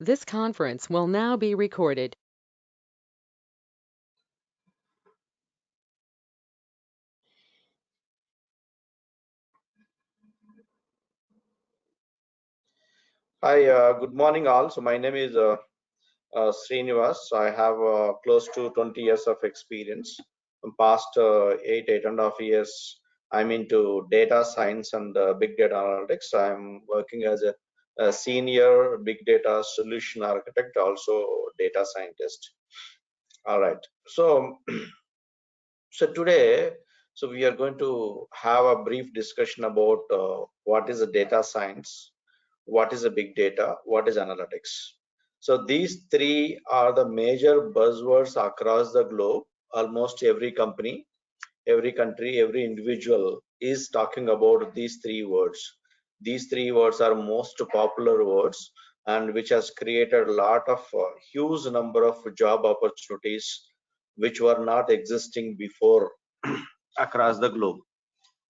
This conference will now be recorded. Hi, good morning all. So my name is Srinivas. I have close to 20 years of experience. In past 8.5 years, I'm into data science and big data analytics. I'm working as a senior big data solution architect, also data scientist. All right. So, so today, so we are going to have a brief discussion about what is a data science, what is a big data, what is analytics. So these three are the major buzzwords across the globe. Almost every company, every country, every individual is talking about these three words. These three words are most popular words and which has created a lot of huge number of job opportunities which were not existing before across the globe.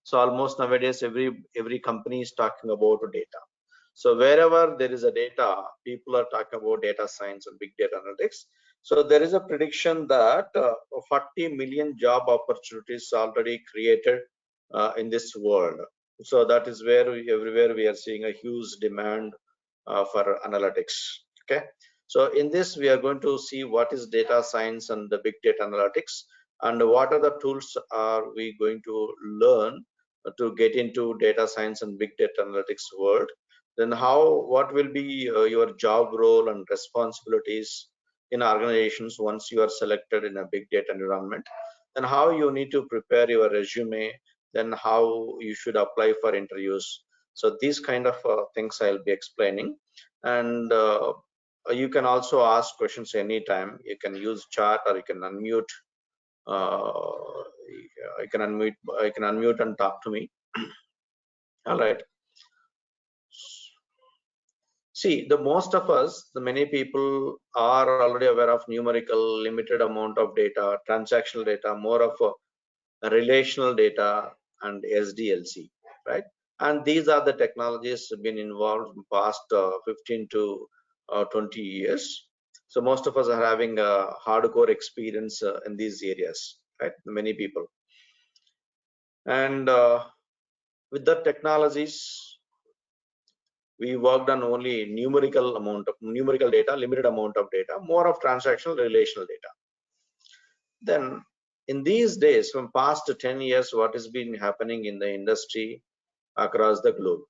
So almost nowadays every company is talking about data. So wherever there is a data, people are talking about data science and big data analytics. So there is a prediction that 40 million job opportunities already created in this world. So that is where everywhere we are seeing a huge demand for analytics. Okay. So in this, we are going to see what is data science and the big data analytics, and what are the tools are we going to learn to get into data science and big data analytics world. Then what will be your job role and responsibilities in organizations once you are selected in a big data environment, then how you need to prepare your resume, then how you should apply for interviews. So these kind of things I'll be explaining. And you can also ask questions anytime. You can use chat or you can unmute. I can unmute and talk to me. All right. See, the most of us, the many people are already aware of numerical, limited amount of data, transactional data, more of a relational data and SDLC, right? And these are the technologies been involved in past 15 to 20 years. So most of us are having a hardcore experience in these areas, right? Many people. And with the technologies, we worked on only numerical data, limited amount of data, more of transactional relational data. Then in these days, from past 10 years, what has been happening in the industry across the globe?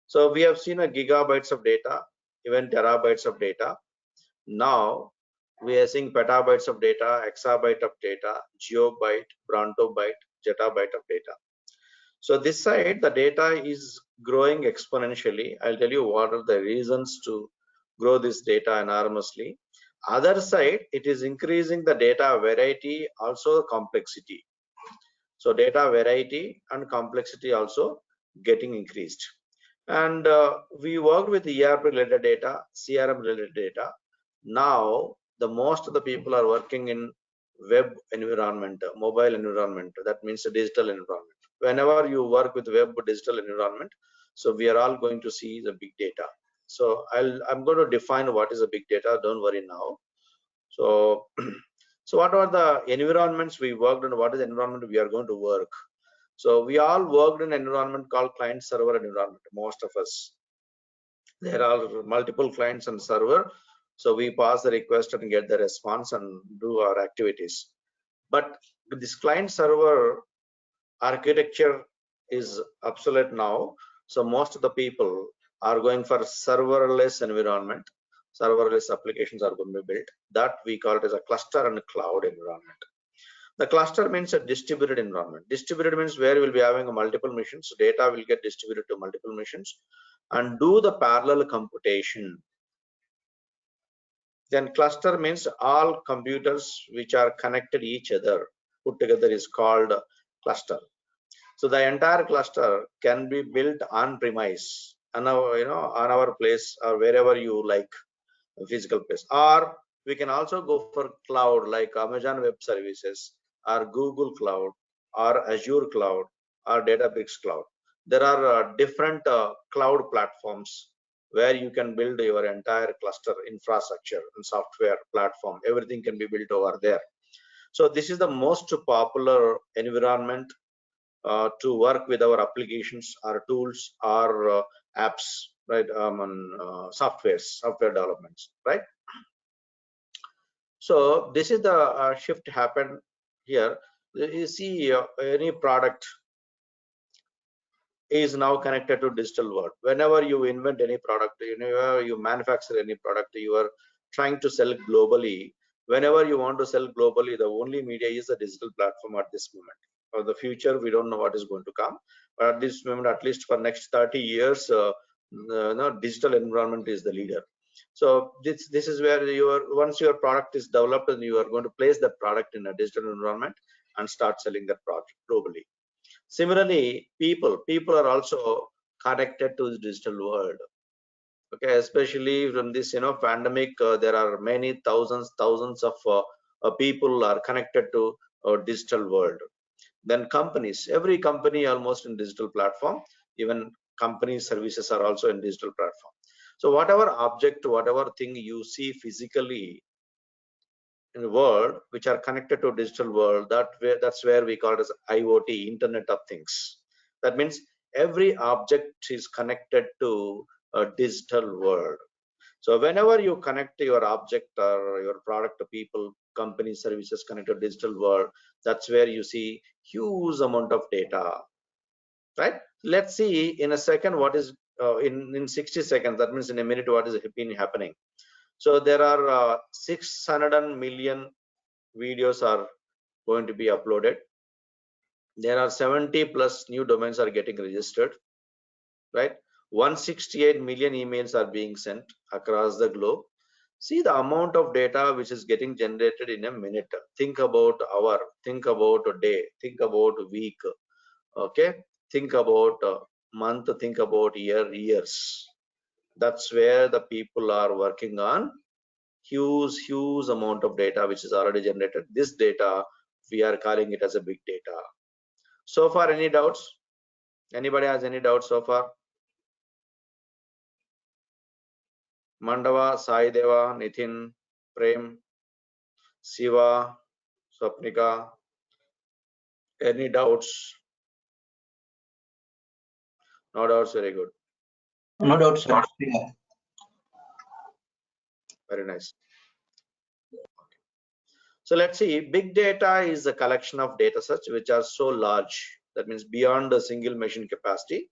So we have seen a gigabytes of data, even terabytes of data. Now we are seeing petabytes of data, exabyte of data, geobyte, brontobyte, zettabyte of data. So this side, the data is growing exponentially. I'll tell you what are the reasons to grow this data enormously. Other side, it is increasing the data variety, also complexity. So data variety and complexity also getting increased. And we worked with ERP related data, CRM related data. Now, the most of the people are working in web environment, mobile environment. That means a digital environment. Whenever you work with web digital environment, so we are all going to see the big data. So I'm going to define what is a big data. Don't worry now. So, so what are the environments we worked on? What is the environment we are going to work? So we all worked in an environment called client server environment. Most of us, there are multiple clients and server. So we pass the request and get the response and do our activities. But this client server architecture is obsolete now. So most of the people are going for serverless environment. Serverless applications are going to be built. That we call it as a cluster and cloud environment. The cluster means a distributed environment. Distributed means where we'll be having a multiple machines. So data will get distributed to multiple machines and do the parallel computation. Then cluster means all computers which are connected each other put together is called cluster. So the entire cluster can be built on premise, on our place or wherever you like, a physical place. Or we can also go for cloud like Amazon Web Services or Google Cloud or Azure Cloud or Databricks Cloud. There are different cloud platforms where you can build your entire cluster infrastructure and software platform. Everything can be built over there. So this is the most popular environment to work with our applications, our tools, our apps, right? Software developments, right? So this is the shift happened here. You see, any product is now connected to digital world. Whenever you invent any product, whenever you manufacture any product, you are trying to sell globally. Whenever you want to sell globally, the only media is a digital platform at this moment. For the future, we don't know what is going to come, but at this moment, at least for next 30 years, digital environment is the leader. So this is where once your product is developed, and you are going to place that product in a digital environment and start selling that product globally. Similarly, people are also connected to the digital world. Okay, especially from this pandemic, there are many thousands of people are connected to digital world. Then companies, every company almost in digital platform. Even company services are also in digital platform. So whatever object, whatever thing you see physically in the world, which are connected to digital world, that's where we call it as IoT, Internet of Things. That means every object is connected to a digital world. So whenever you connect your object or your product to people, company services connected to digital world, that's where you see huge amount of data, right? Let's see in a second what is in 60 seconds, that means in a minute, what is been happening. So there are 600 million videos are going to be uploaded. There are 70 plus new domains are getting registered, right? 168 million emails are being sent across the globe. See the amount of data which is getting generated in a minute. Think about hour, think about a day, think about a week, okay? Think about a month, think about years. That's where the people are working on. Huge amount of data which is already generated. This data, we are calling it as a big data. So far, any doubts? Anybody has any doubts so far? Mandava, Sai Deva, Nitin, Prem, Siva, Swapnika. Any doubts? No doubts. Very good. No doubt, sir. Yeah. Very nice. So let's see. Big data is a collection of data sets which are so large. That means beyond a single machine capacity.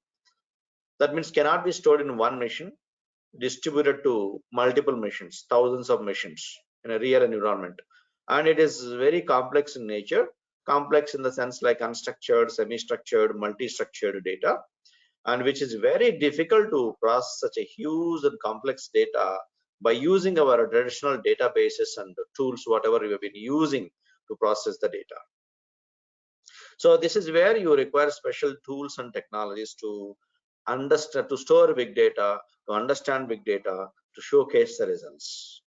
That means cannot be stored in one machine, distributed to multiple machines, thousands of machines in a real environment. And it is very complex in nature, complex in the sense like unstructured, semi-structured, multi-structured data, and which is very difficult to process such a huge and complex data by using our traditional databases and tools, whatever we have been using to process the data. So this is where you require special tools and technologies to understand, to store big data, to understand big data, to showcase the results.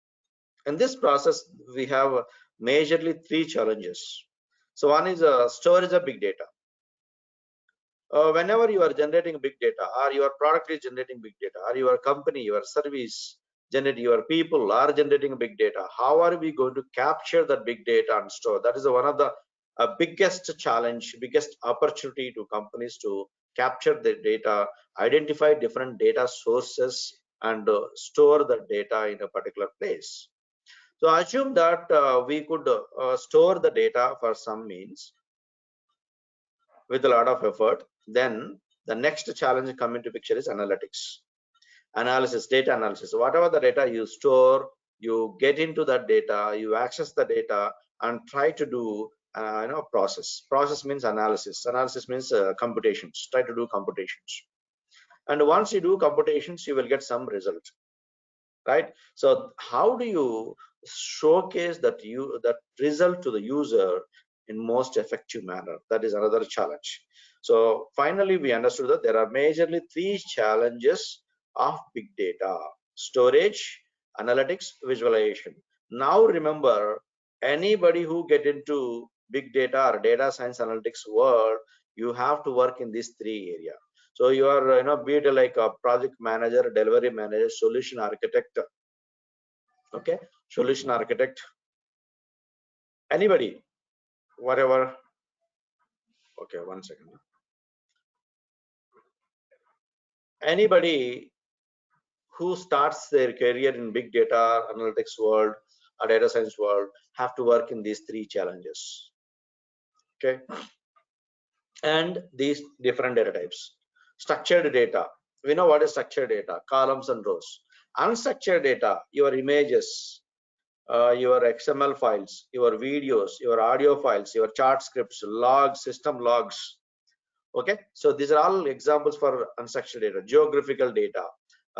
In this process, we have majorly three challenges. So one is storage of big data. Whenever you are generating big data, or your product is generating big data, or your company, your service, your people are generating big data, how are we going to capture that big data and store? That is one of the biggest challenge, biggest opportunity to companies to capture the data, identify different data sources, and store the data in a particular place. So assume that we could store the data for some means with a lot of effort. Then the next challenge come into picture is analytics, analysis, data analysis. Whatever the data you store, you get into that data, you access the data, and try to do process. Process means analysis. Analysis means computations. Try to do computations. And once you do computations, you will get some result, right? So how do you showcase that result to the user in most effective manner? That is another challenge. So finally, we understood that there are majorly three challenges of big data: storage, analytics, visualization. Now remember, anybody who get into big data or data science analytics world, you have to work in these three areas. So you are, be it like a project manager, delivery manager, solution architect. Okay, solution architect, anybody, whatever. Okay, 1 second. Anybody who starts their career in big data analytics world or data science world have to work in these three challenges. Okay, and these different data types. Structured data, we know what is structured data: columns and rows. Unstructured data, your images, your XML files, your videos, your audio files, your chart scripts, logs, system logs. Okay, so these are all examples for unstructured data. Geographical data,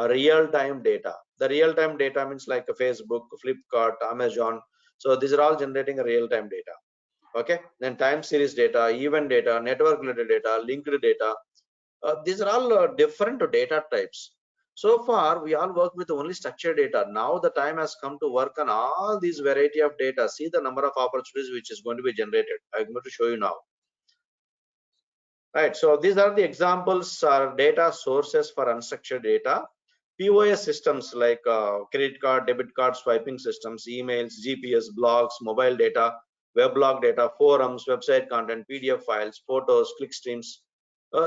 real-time data. The real-time data means like a Facebook, Flipkart, Amazon. So these are all generating a real-time data. Okay, then time series data, event data, network related data, linked data. These are all different data types. So far we all work with only structured data. Now the time has come to work on all these variety of data. See the number of opportunities which is going to be generated. I'm going to show you now. Right, so these are the examples or data sources for unstructured data. POS systems like credit card, debit card, swiping systems, emails, GPS, blogs, mobile data, weblog data, forums, website content, PDF files, photos, click streams.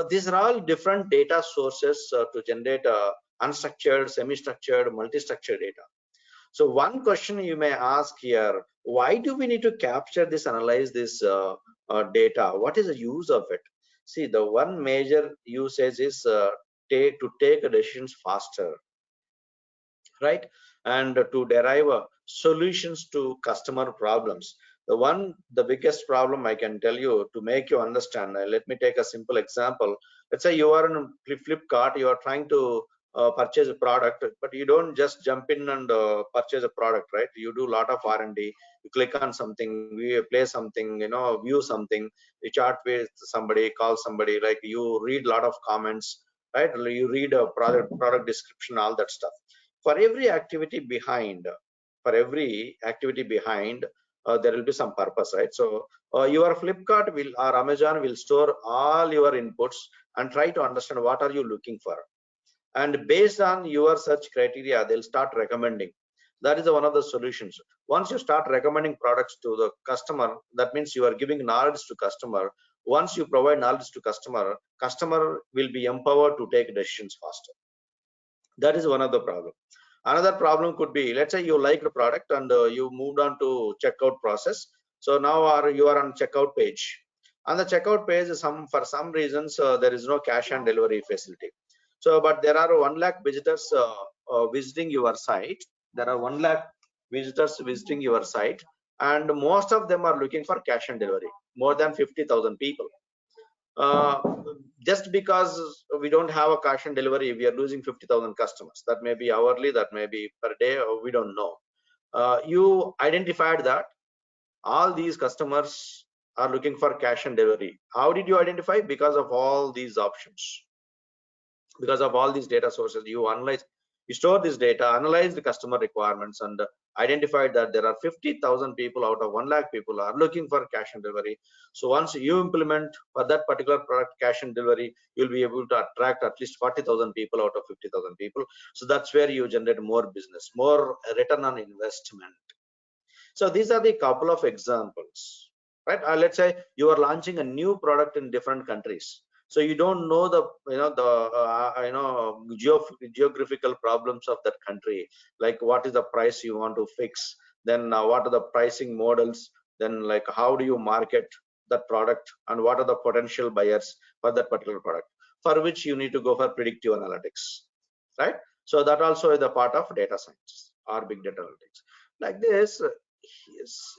These are all different data sources to generate unstructured, semi-structured, multi-structured data. So one question you may ask here: why do we need to capture this, analyze this data? What is the use of it? See, the one major usage is to take decisions faster, right? And to derive solutions to customer problems. The biggest problem I can tell you, to make you understand, let me take a simple example. Let's say you are in Flipkart, you are trying to purchase a product, but you don't just jump in and purchase a product, right? You do a lot of R&D. You click on something, we play something, view something, you chat with somebody, call somebody, like you read a lot of comments, right? You read a product description, all that stuff. For every activity behind, there will be some purpose, right? So your Flipkart will or Amazon will store all your inputs and try to understand what are you looking for, and based on your search criteria they'll start recommending. That is one of the solutions. Once you start recommending products to the customer, that means you are giving knowledge to customer. Once you provide knowledge to customer will be empowered to take decisions faster. That is one of the problem. Another problem could be, let's say you like the product and you moved on to checkout process. So now you are on checkout page. On the checkout page, for some reasons there is no cash and delivery facility. So, but there are 1 lakh visitors visiting your site. There are 1 lakh visitors visiting your site, and most of them are looking for cash and delivery. More than 50,000 people. Just because we don't have a cash and delivery, we are losing 50,000 customers. That may be hourly, that may be per day, or we don't know. You identified that all these customers are looking for cash and delivery. How did you identify? Because of all these options, because of all these data sources. You analyze, you store this data, analyze the customer requirements, and identified that there are 50,000 people out of 1 lakh people are looking for cash and delivery. So once you implement for that particular product cash and delivery, you'll be able to attract at least 40,000 people out of 50,000 people. So that's where you generate more business, more return on investment. So these are the couple of examples, right? Let's say you are launching a new product in different countries. So you don't know the geographical problems of that country, like what is the price you want to fix, then what are the pricing models, then like how do you market that product, and what are the potential buyers for that particular product, for which you need to go for predictive analytics, right? So that also is a part of data science or big data analytics. Like this,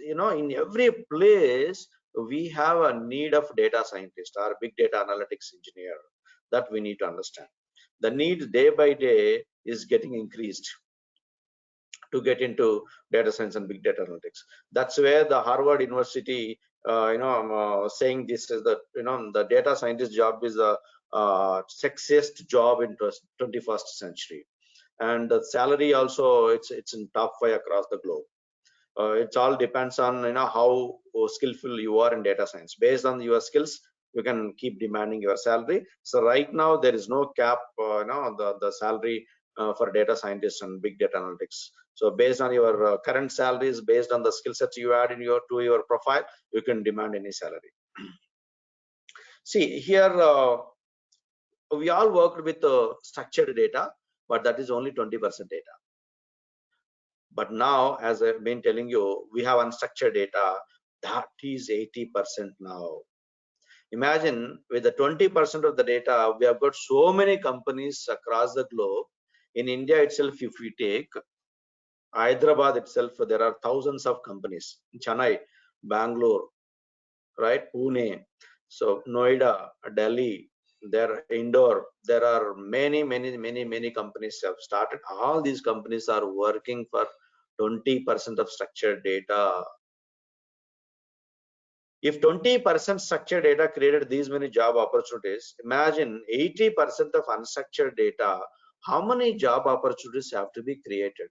in every place we have a need of data scientist or big data analytics engineer. That we need to understand. The need day by day is getting increased to get into data science and big data analytics. That's where the Harvard University, saying this is the the data scientist job is the sexiest job in 21st century, and the salary also it's in top 5 across the globe. It all depends on how skillful you are in data science. Based on your skills, you can keep demanding your salary. So right now there is no cap, the salary for data scientists and big data analytics. So based on your current salaries, based on the skill sets you add in your profile, you can demand any salary. See here, we all worked with structured data, but that is only 20% data. But now, as I've been telling you, we have unstructured data. That is 80% now. Imagine with the 20% of the data, we have got so many companies across the globe. In India itself, if we take Hyderabad itself, there are thousands of companies. Chennai, Bangalore, right? Pune, so Noida, Delhi, there Indore. There are many companies have started. All these companies are working for 20% of structured data. If 20% structured data created these many job opportunities, imagine 80% of unstructured data, how many job opportunities have to be created?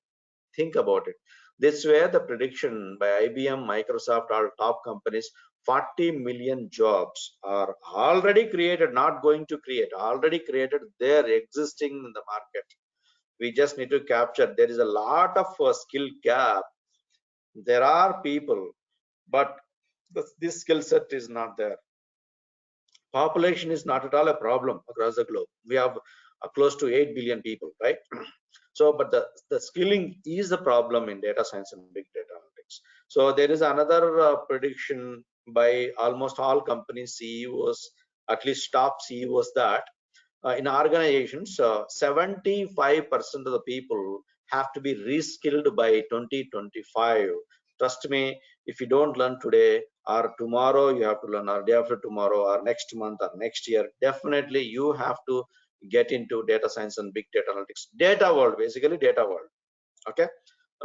Think about it. This way, the prediction by IBM, Microsoft, all top companies, 40 million jobs are already created, not going to create, already created, they're existing in the market. We just need to capture. There is a lot of skill gap. There are people, but this skill set is not there. Population is not at all a problem across the globe. We have close to 8 billion people, right? So, but the skilling is the problem in data science and big data analytics. So there is another prediction by almost all companies, CEOs, at least top CEOs, that in organizations, 75% of the people have to be reskilled by 2025. Trust me, if you don't learn today or tomorrow, you have to learn, or day after tomorrow, or next month, or next year, definitely you have to get into data science and big data analytics. Data world, basically data world. Okay,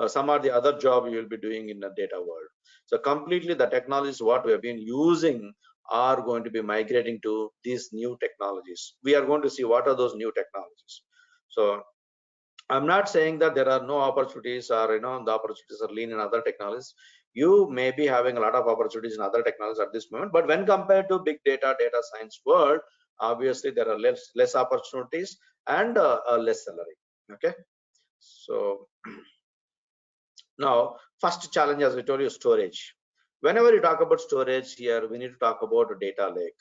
some are the other job you will be doing in the data world. So completely the technologies what we have been using are going to be migrating to these new technologies. We are going to see what are those new technologies. So I'm not saying that there are no opportunities, or the opportunities are lean in other technologies. You may be having a lot of opportunities in other technologies at this moment, but when compared to big data science world, obviously there are less opportunities and less salary. Okay, so now first challenge, as I told you, storage. Whenever you talk about storage here, we need to talk about a data lake.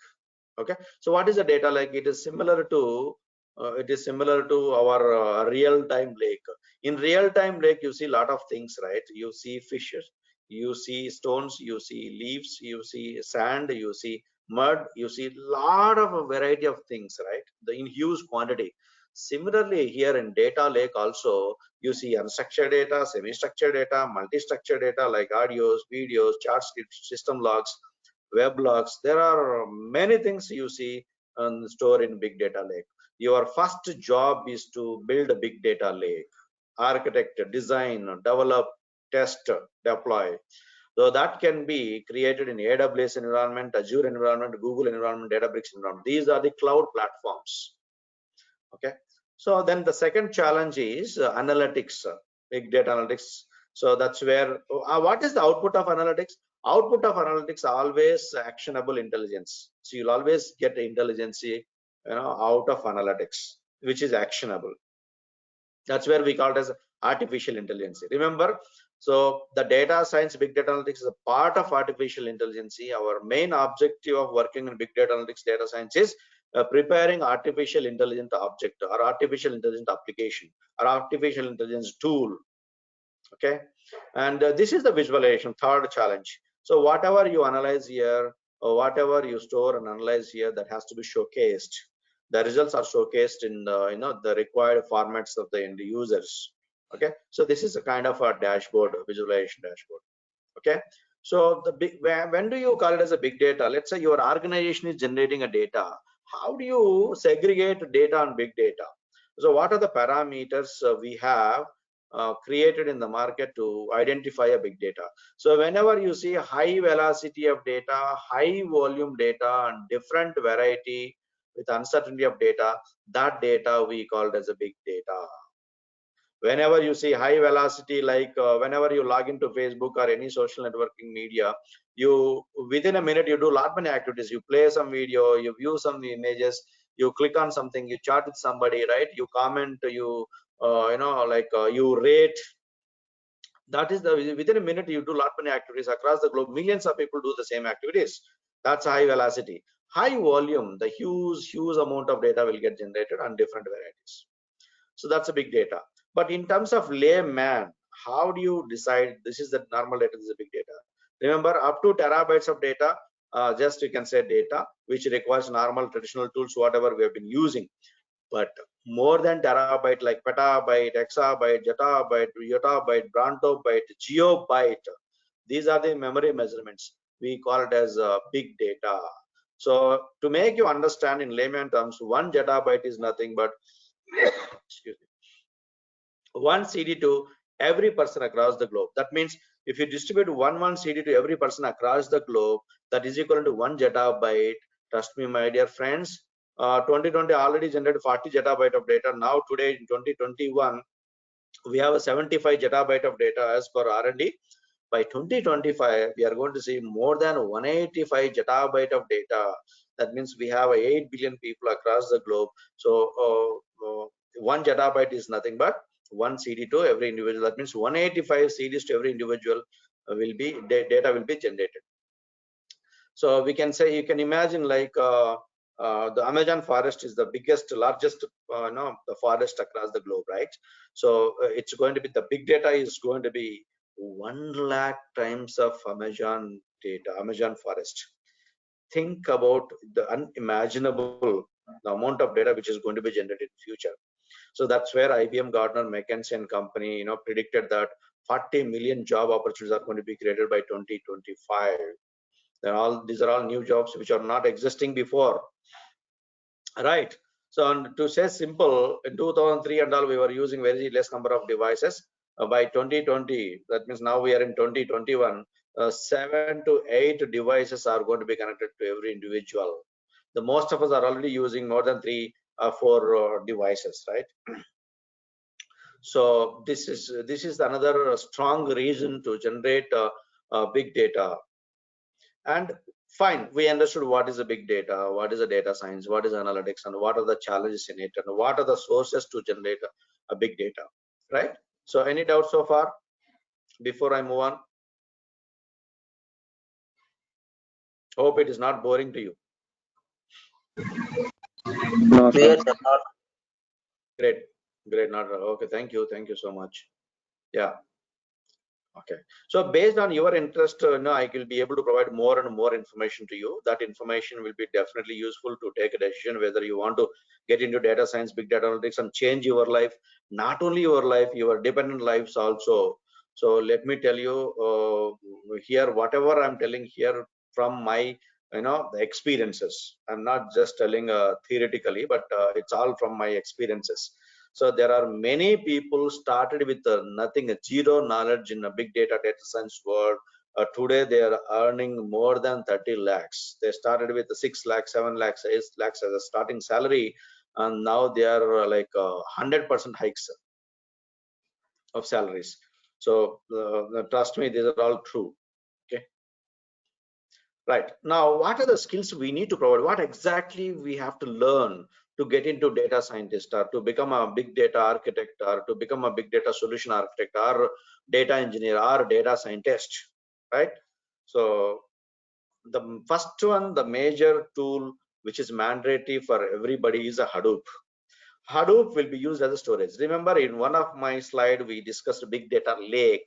Okay, so what is a data lake? It is similar to our real-time lake. In real-time lake, you see a lot of things, right? You see fishes, you see stones, you see leaves, you see sand, you see mud, you see a lot of a variety of things, right? In huge quantity. Similarly, here in data lake also, you see unstructured data, semi-structured data, multi-structured data like audios, videos, chart scripts, system logs, web logs. There are many things you see stored in big data lake. Your first job is to build a big data lake, architect, design, develop, test, deploy. So that can be created in AWS environment, Azure environment, Google environment, Databricks environment. These are the cloud platforms. Okay, so then the second challenge is analytics, big data analytics. So that's where what is the output of analytics? Output of analytics always actionable intelligence. So you'll always get intelligence out of analytics, which is actionable. That's where we call it as artificial intelligence. Remember, so the data science, big data analytics is a part of artificial intelligence. Our main objective of working in big data analytics, data science is preparing artificial intelligence object, or artificial intelligence application, or artificial intelligence tool. Okay, and this is the visualization, third challenge. So whatever you analyze here, or whatever you store and analyze here, that has to be showcased. The results are showcased in the the required formats of the end users. Okay, so this is a kind of a dashboard, visualization dashboard. Okay, so the big, when do you call it as a big data? Let's say your organization is generating a data. How do you segregate data on big data? So what are the parameters we have created in the market to identify a big data? So whenever you see high velocity of data, high volume data, and different variety with uncertainty of data, that data we called as a big data. Whenever you see high velocity, like whenever you log into Facebook or any social networking media, you within a minute you do lot many activities. You play some video, you view some images, you click on something, you chat with somebody, right? You comment, you you rate. That is the within a minute you do lot many activities across the globe. Millions of people do the same activities. That's high velocity. High volume, the huge amount of data will get generated on different varieties. So that's a big data. But in terms of layman, how do you decide this is the normal data, this is a big data? Remember, up to terabytes of data, just you can say data, which requires normal traditional tools, whatever we have been using. But more than terabyte, like petabyte, exabyte, zettabyte, yottabyte, brantobyte, geobyte, these are the memory measurements. We call it as big data. So to make you understand in layman terms, 1 zettabyte is nothing but excuse me, 1 CD to every person across the globe. That means if you distribute one CD to every person across the globe, that is equal to 1 zettabyte. Trust me, my dear friends, 2020 already generated 40 zettabyte of data. Now today in 2021, we have a 75 zettabyte of data as per R&D. By 2025, we are going to see more than 185 zettabyte of data. That means we have 8 billion people across the globe. So 1 zettabyte is nothing but 1 CD to every individual. That means 185 CDs to every individual will be data will be generated. So we can say, you can imagine like the Amazon forest is the biggest, largest, the forest across the globe, right? So it's going to be, the big data is going to be 1 lakh times of Amazon data, Amazon forest. Think about the unimaginable, the amount of data which is going to be generated in future. So that's where IBM, Gartner, McKinsey and company, predicted that 40 million job opportunities are going to be created by 2025. These are all new jobs which are not existing before, right? So, and to say simple, in 2003 and all, we were using very less number of devices. By 2020, that means now we are in 2021, 7 to 8 devices are going to be connected to every individual. The most of us are already using more than 3 or 4 devices, right? So this is another strong reason to generate big data. And fine, we understood what is a big data, what is a data science, what is analytics, and what are the challenges in it, and what are the sources to generate a big data, right? So any doubts so far before I move on? Hope it is not boring to you. No, sir. Clear, sir. Great, not okay. Thank you so much. Yeah. Okay, so based on your interest, I will be able to provide more and more information to you. That information will be definitely useful to take a decision whether you want to get into data science, big data analytics, and change your life. Not only your life, your dependent lives also. So let me tell you here, whatever I'm telling here from my the experiences. I'm not just telling theoretically, but it's all from my experiences. So there are many people started with nothing, zero knowledge in a big data science world. Today they are earning more than 30 lakhs. They started with 6 lakhs, 7 lakhs, 8 lakhs as a starting salary, and now they are like 100% hikes of salaries. So trust me, these are all true. Okay. Right. Now, what are the skills we need to provide? What exactly we have to learn to get into data scientist, or to become a big data architect, or to become a big data solution architect, or data engineer, or data scientist, right? So the first one, the major tool which is mandatory for everybody is a Hadoop. Hadoop will be used as a storage. Remember, in one of my slides, we discussed big data lake.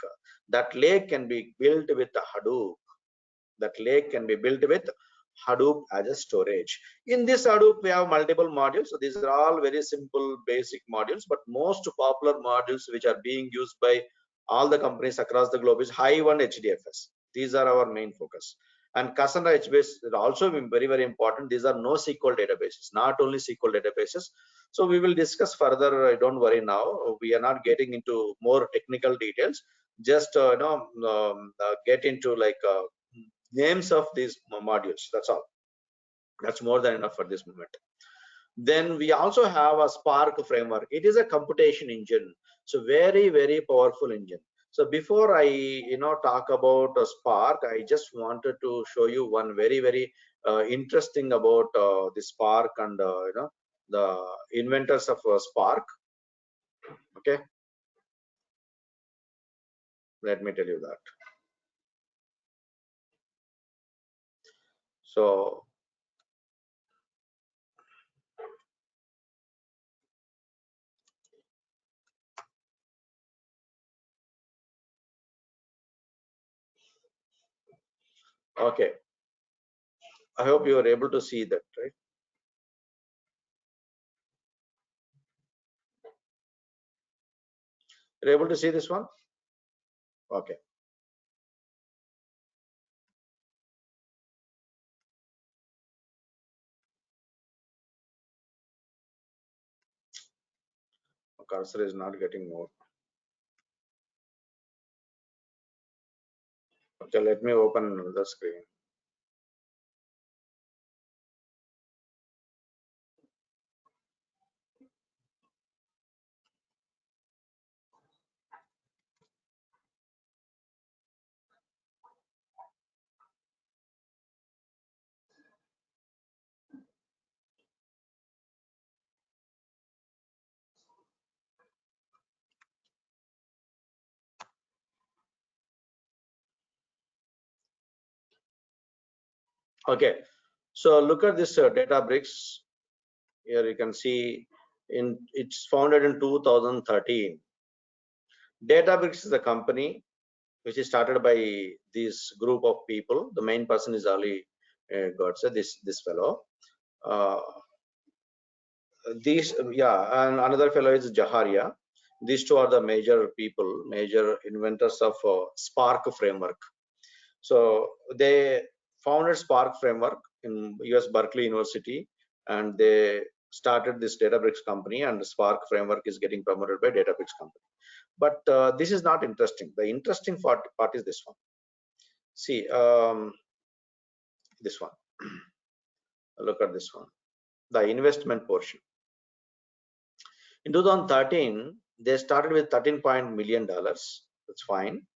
That lake can be built with a Hadoop. That lake can be built with Hadoop as a storage. In this Hadoop, we have multiple modules. So these are all very simple, basic modules, but most popular modules which are being used by all the companies across the globe is Hive and HDFS. These are our main focus. And Cassandra HBase is also very, very important. These are NoSQL databases, not only SQL databases. So we will discuss further. Don't worry now. We are not getting into more technical details. Just get into like names of these modules. That's all. That's more than enough for this moment. Then we also have a Spark framework. It is a computation engine. So very, very powerful engine. So before I talk about Spark, I just wanted to show you one very, very interesting about the Spark and the inventors of Spark. Okay, let me tell you that. So okay, I hope you are able to see that, right? You're able to see this one? Okay. Cursor is not getting more. Okay, let me open the screen. Okay, so look at this Databricks. Here you can see it's founded in 2013. Databricks is a company which is started by this group of people. The main person is Ali Godse, this fellow. And another fellow is Jaharia. These two are the major people, major inventors of Spark framework. So they founded Spark framework in US Berkeley University, and they started this Databricks company, and the Spark framework is getting promoted by Databricks company. But this is not interesting. The interesting part is this one. See, this one. Look at this one. The investment portion. In 2013, they started with $13 million. That's fine.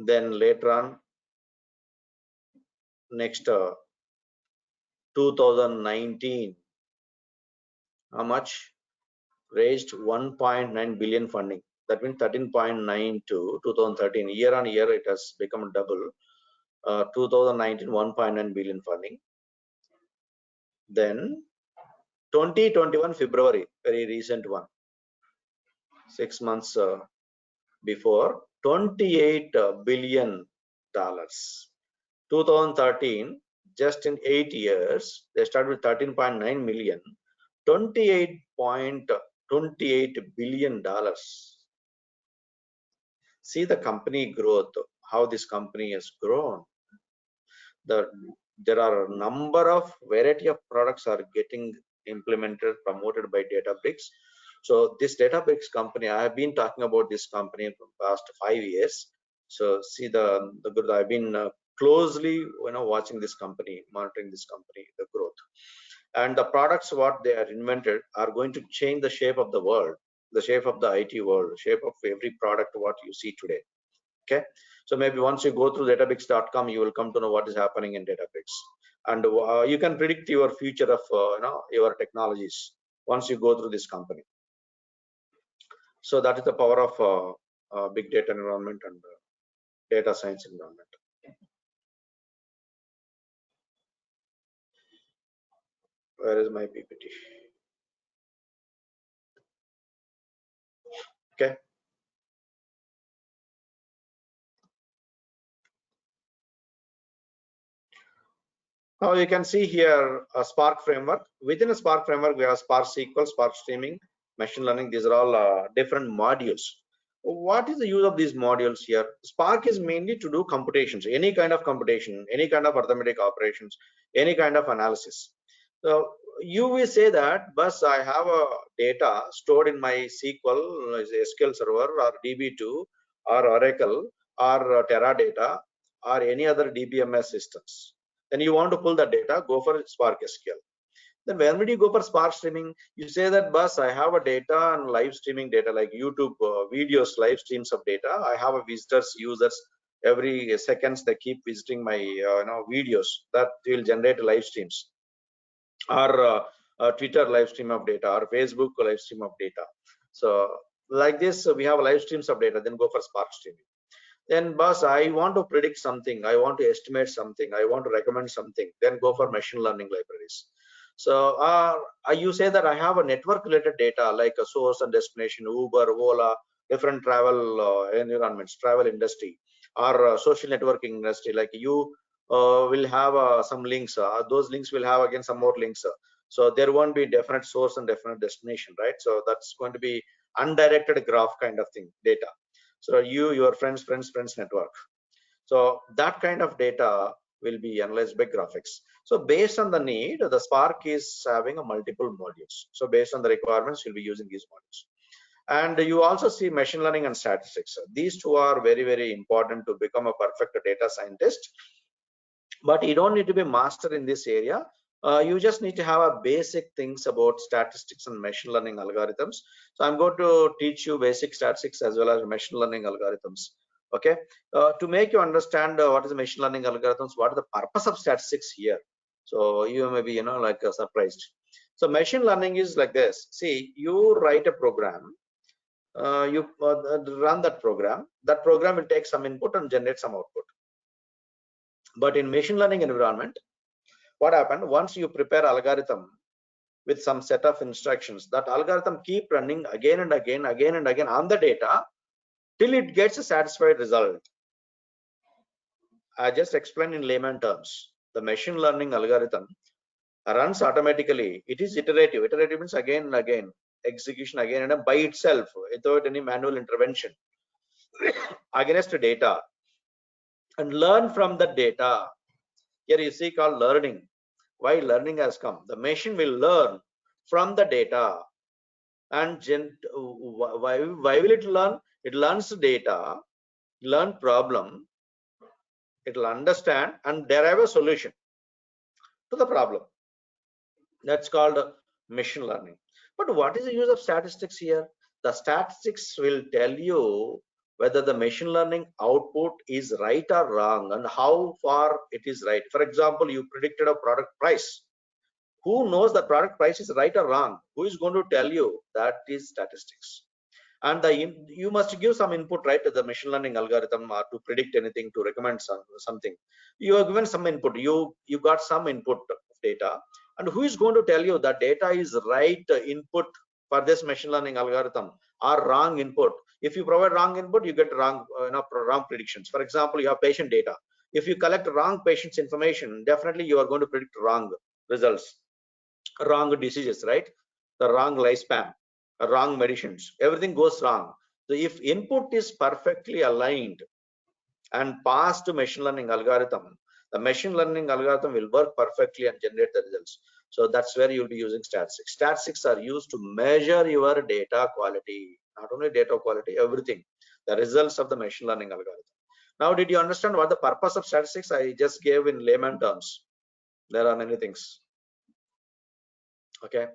Then later on, next 2019, how much? Raised 1.9 billion funding. That means 13.9 to 2013. Year on year, it has become double. 2019, 1.9 billion funding. Then 2021 February, very recent one. 6 months before, $28 billion. 2013, just in 8 years, they started with 13.9 million, $28.28 billion. See the company growth, how this company has grown. There are a number of variety of products are getting implemented, promoted by Databricks. So this Databricks company, I have been talking about this company for the past 5 years. So see the good. I've been closely watching this company, monitoring this company, the growth, and the products what they are invented are going to change the shape of the world, the shape of the IT world, shape of every product what you see today. Okay, so maybe once you go through database.com, you will come to know what is happening in Databricks, and you can predict your future of your technologies once you go through this company. So that is the power of big data environment and data science environment. Where is my PPT? Okay. Now you can see here a Spark framework. Within a Spark framework, we have Spark SQL, Spark Streaming, Machine Learning. These are all different modules. What is the use of these modules here? Spark is mainly to do computations, any kind of computation, any kind of arithmetic operations, any kind of analysis. So you will say that, but I have a data stored in my SQL server or DB2 or Oracle or Teradata or any other DBMS systems. Then you want to pull the data, go for Spark SQL. Then when would you go for Spark streaming? You say that, boss, I have a data and live streaming data like YouTube videos, live streams of data. I have a visitors, users every seconds they keep visiting my videos that will generate live streams, or Twitter live stream of data, or Facebook live stream of data. So like this, we have live streams of data. Then go for Spark streaming. Then, boss, I want to predict something, I want to estimate something, I want to recommend something. Then go for machine learning libraries. So you say that I have a network related data like a source and destination, Uber, Ola, different travel environments, travel industry, or social networking industry. Like you will have some links. Those links will have again some more links. So there won't be definite source and definite destination, right? So that's going to be undirected graph kind of thing, data. So your friends network. So that kind of data will be analyzed by graphics. So based on the need, the Spark is having a multiple modules. So based on the requirements, you'll be using these modules. And you also see machine learning and statistics. These two are very, very important to become a perfect data scientist. But you don't need to be master in this area. You just need to have a basic things about statistics and machine learning algorithms. So I'm going to teach you basic statistics as well as machine learning algorithms. Okay, to make you understand what is the machine learning algorithms, what is the purpose of statistics here. So you may be like surprised. So machine learning is like this. See, you write a program, you run that program. That program will take some input and generate some output. But in machine learning environment, what happened, once you prepare algorithm with some set of instructions, that algorithm keep running again and again on the data till it gets a satisfied result. I just explained in layman terms. The machine learning algorithm runs automatically. It is iterative. Iterative means again and again, execution again and again by itself without any manual intervention against the data, and learn from the data. Here you see called learning. Why learning has come? The machine will learn from the data. And why will it learn? It learns data, learn problem, it will understand and derive a solution to the problem. That's called machine learning. But what is the use of statistics here? The statistics will tell you whether the machine learning output is right or wrong and how far it is right. For example, you predicted a product price. Who knows the product price is right or wrong? Who is going to tell you? That is statistics. And you must give some input, right, to the machine learning algorithm to predict anything, to recommend something. You are given some input. You got some input of data, and who is going to tell you that data is right input for this machine learning algorithm or wrong input? If you provide wrong input, you get wrong wrong predictions. For example, you have patient data. If you collect wrong patient's information, definitely you are going to predict wrong results, wrong diseases, right? The wrong lifespan, wrong medicines, everything goes wrong. So if input is perfectly aligned and passed to machine learning algorithm, the machine learning algorithm will work perfectly and generate the results. So that's where you'll be using statistics. Statistics are used to measure your data quality, not only data quality, everything, the results of the machine learning algorithm. Now, did you understand what the purpose of statistics? I just gave in layman terms. There are many things. Okay.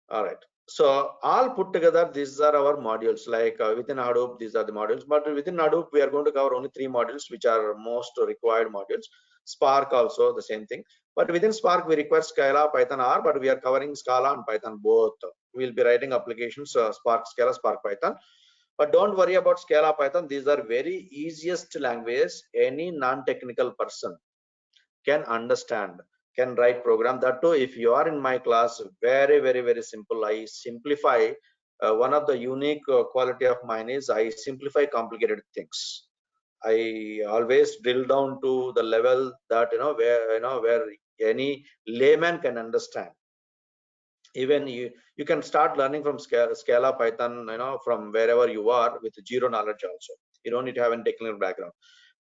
All right. So all put together, these are our modules. Like within Hadoop, these are the modules. But within Hadoop, we are going to cover only 3 modules, which are most required modules. Spark also the same thing. But within Spark, we require Scala, Python, R. But we are covering Scala and Python both. We'll be writing applications Spark, Scala, Spark, Python. But don't worry about Scala, Python. These are very easiest languages any non-technical person can understand, can write program. That too, if you are in my class, very simple. I simplify. One of the unique quality of mine is I simplify complicated things. I always drill down to the level that where any layman can understand. Even you can start learning from Scala, Python, from wherever you are with zero knowledge also. You don't need to have any technical background.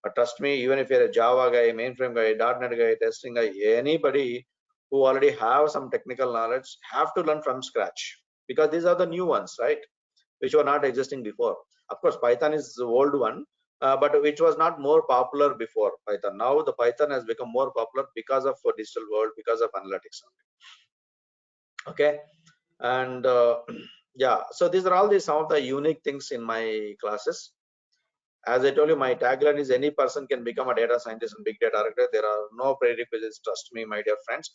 But trust me, even if you're a Java guy, mainframe guy, .NET guy, testing guy, anybody who already have some technical knowledge have to learn from scratch, because these are the new ones, right, which were not existing before. Of course, Python is the old one, but which was not more popular before Python. Now the Python has become more popular because of digital world, because of analytics. Okay, and yeah, so these are all some of the unique things in my classes. As I told you, my tagline is any person can become a data scientist and big data architect. There are no prerequisites, trust me, my dear friends.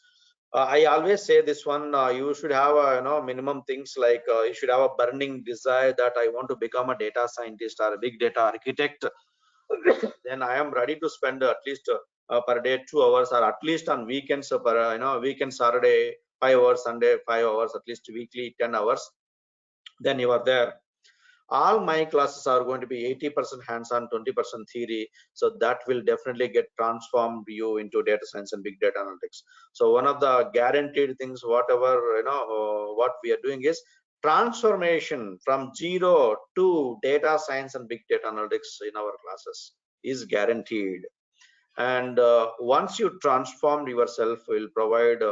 I always say this one, you should have minimum things like you should have a burning desire that I want to become a data scientist or a big data architect. Then I am ready to spend at least per day 2 hours, or at least on weekends weekend Saturday 5 hours, Sunday 5 hours, at least weekly 10 hours. Then you are there. All my classes are going to be 80% hands-on, 20% theory. So that will definitely get transformed you into data science and big data analytics. So one of the guaranteed things, whatever what we are doing is transformation from zero to data science and big data analytics in our classes is guaranteed. And once you transform yourself, will provide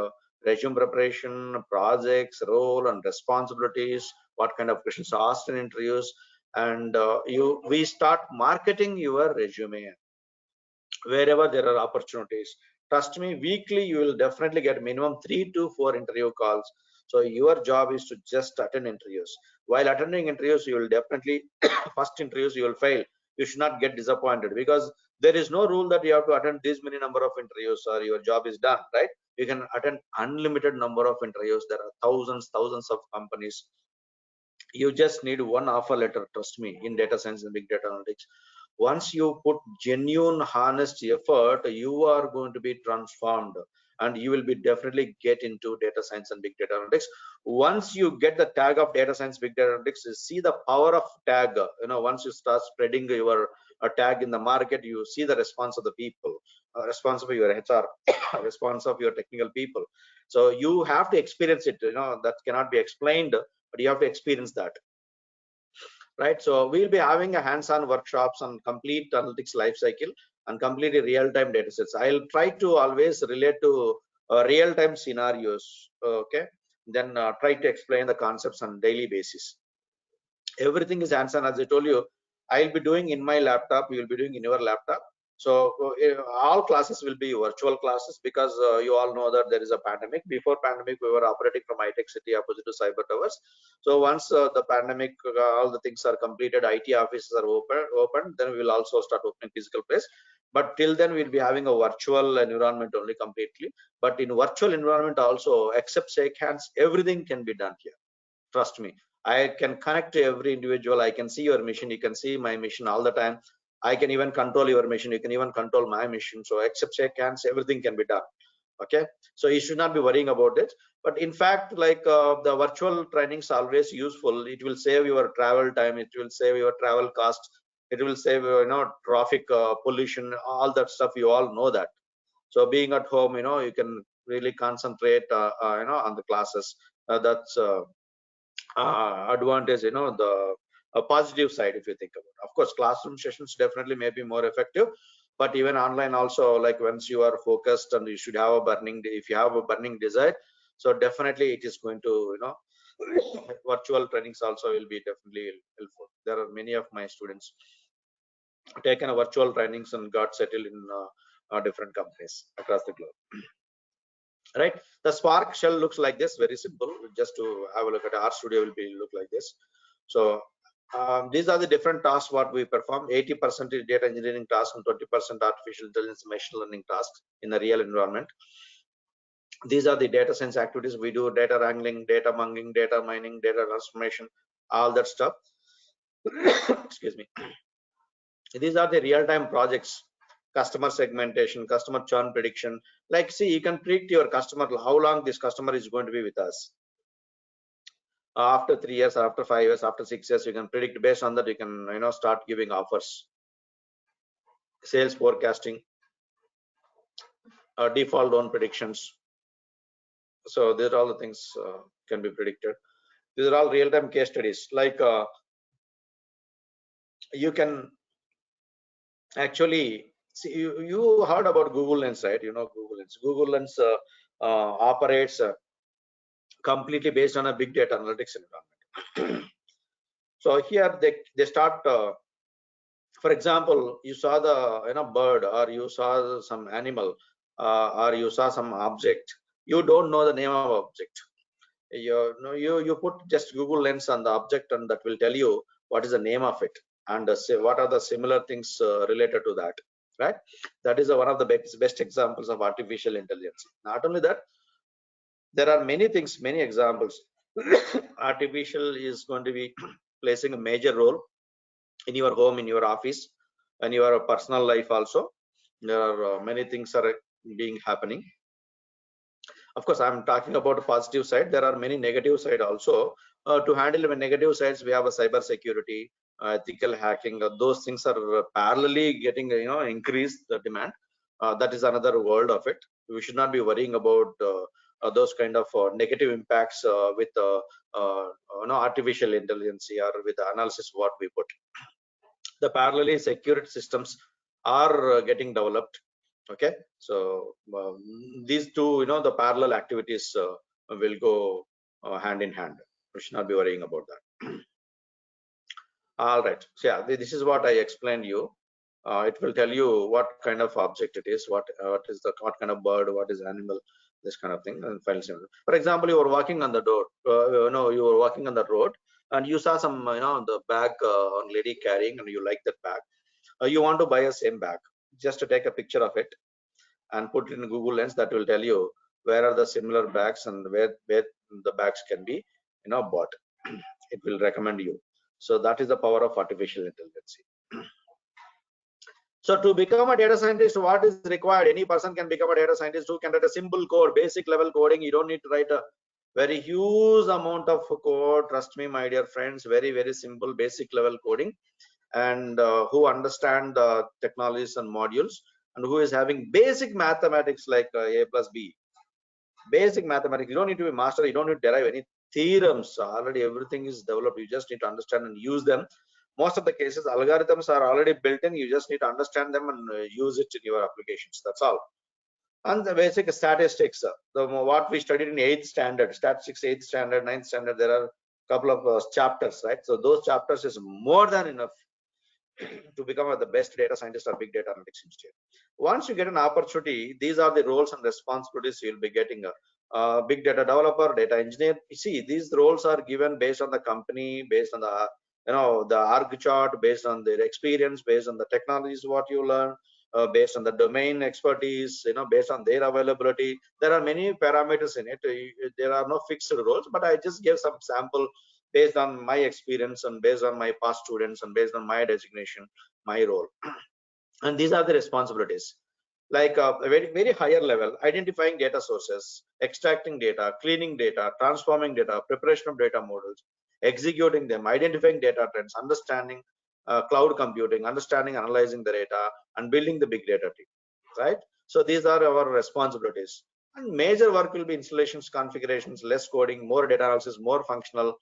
resume preparation, projects, role and responsibilities, what kind of questions asked in interviews, and we start marketing your resume wherever there are opportunities. Trust me, weekly you will definitely get minimum 3 to 4 interview calls. So your job is to just attend interviews. While attending interviews, you will definitely first interviews you will fail. You should not get disappointed, because there is no rule that you have to attend this many number of interviews or your job is done, right? You can attend unlimited number of interviews. There are thousands of companies. You just need one offer letter, trust me, in data science and big data analytics. Once you put genuine honest effort, you are going to be transformed, and you will be definitely get into data science and big data analytics. Once you get the tag of data science big data analytics, you see the power of tag. Once you start spreading your tag in the market, you see the response of the people, response of your HR, response of your technical people. So you have to experience it. That cannot be explained, but you have to experience that, right? So we'll be having a hands-on workshops on complete analytics life cycle and completely real-time data sets. I'll try to always relate to real-time scenarios. Okay, then try to explain the concepts on daily basis. Everything is hands-on. As I told you, I'll be doing in my laptop, you will be doing in your laptop. So all classes will be virtual classes, because you all know that there is a pandemic. Before pandemic, we were operating from iTech City opposite to Cyber Towers. So once the pandemic, all the things are completed, IT offices are open, then we will also start opening physical place. But till then, we'll be having a virtual environment only completely. But in virtual environment also, except shake hands, everything can be done here. Trust me, I can connect to every individual. I can see your mission, you can see my mission all the time. I can even control your mission, you can even control my mission. So except shake hands, everything can be done. Okay, so you should not be worrying about it. But in fact, like the virtual trainings are always useful. It will save your travel time, it will save your travel cost, it will save traffic pollution, all that stuff. You all know that. So being at home, you can really concentrate on the classes. That's advantage, the positive side, if you think about it. Of course, classroom sessions definitely may be more effective, but even online also, like once you are focused and you should have a burning, if you have a burning desire, so definitely it is going to, virtual trainings also will be definitely helpful. There are many of my students taken a virtual trainings and got settled in different companies across the globe. Right, the Spark shell looks like this, very simple. Just to have a look at RStudio will be look like this. So these are the different tasks what we perform. 80% is data engineering tasks and 20% artificial intelligence machine learning tasks in the real environment. These are the data science activities we do: data wrangling, data munging, data mining, data transformation, all that stuff. Excuse me. These are the real-time projects: customer segmentation, customer churn prediction. Like, see, you can predict your customer, how long this customer is going to be with us. After 3 years, after 5 years, after 6 years, you can predict. Based on that, you can start giving offers. Sales forecasting, default loan predictions. So these are all the things can be predicted. These are all real-time case studies. Like you can actually see, you heard about Google Lens, right? Google Lens. Google Lens operates completely based on a big data analytics environment. So here they start. For example, you saw the bird, or you saw some animal, or you saw some object. You don't know the name of object. you put just Google Lens on the object, and that will tell you what is the name of it, and say what are the similar things related to that, right? That is one of the best examples of artificial intelligence. Not only that, there are many things, many examples. Artificial is going to be placing a major role in your home, in your office, and your personal life also. There are many things are being happening. Of course, I'm talking about a positive side. There are many negative side also. To handle the negative sides, we have a cyber security, ethical hacking. Those things are parallelly getting increased the demand. That is another world of it. We should not be worrying about those kind of negative impacts with artificial intelligence or with the analysis what we put. The parallelly secured systems are getting developed. Okay, so these two, the parallel activities will go hand in hand. We should not be worrying about that. All right, so yeah, this is what I explained you. It will tell you what kind of object it is, what kind of bird, what is animal, this kind of thing, and file symbol. For example, you were walking on the road, you were walking on the road, and you saw some, the bag lady carrying, and you like that bag. You want to buy a same bag. Just to take a picture of it and put it in Google Lens. That will tell you where are the similar bags and where the bags can be bought. It will recommend you. So that is the power of artificial intelligence. So to become a data scientist, what is required? Any person can become a data scientist who can write a simple code, basic level coding. You don't need to write a very huge amount of code. Trust me, my dear friends, very, very simple basic level coding, and who understand the technologies and modules, and who is having basic mathematics like a plus b. Basic mathematics. You don't need to be master. You don't need to derive any theorems. Already everything is developed. You just need to understand and use them. Most of the cases, algorithms are already built in. You just need to understand them and use it in your applications. That's all. And the basic statistics, what we studied in 8th standard, statistics 8th standard, 9th standard, there are a couple of chapters, right? So those chapters is more than enough to become the best data scientist or big data analytics engineer. Once you get an opportunity, these are the roles and responsibilities you'll be getting. A big data developer, data engineer. You see, these roles are given based on the company, based on the the org chart, based on their experience, based on the technologies what you learn, based on the domain expertise, based on their availability. There are many parameters in it. There are no fixed roles, but I just gave some sample based on my experience and based on my past students and based on my designation, my role. And these are the responsibilities, like a very, very higher level: identifying data sources, extracting data, cleaning data, transforming data, preparation of data models, executing them, identifying data trends, understanding cloud computing, understanding, analyzing the data, and building the big data team, right? So these are our responsibilities. And major work will be installations, configurations, less coding, more data analysis, more functional.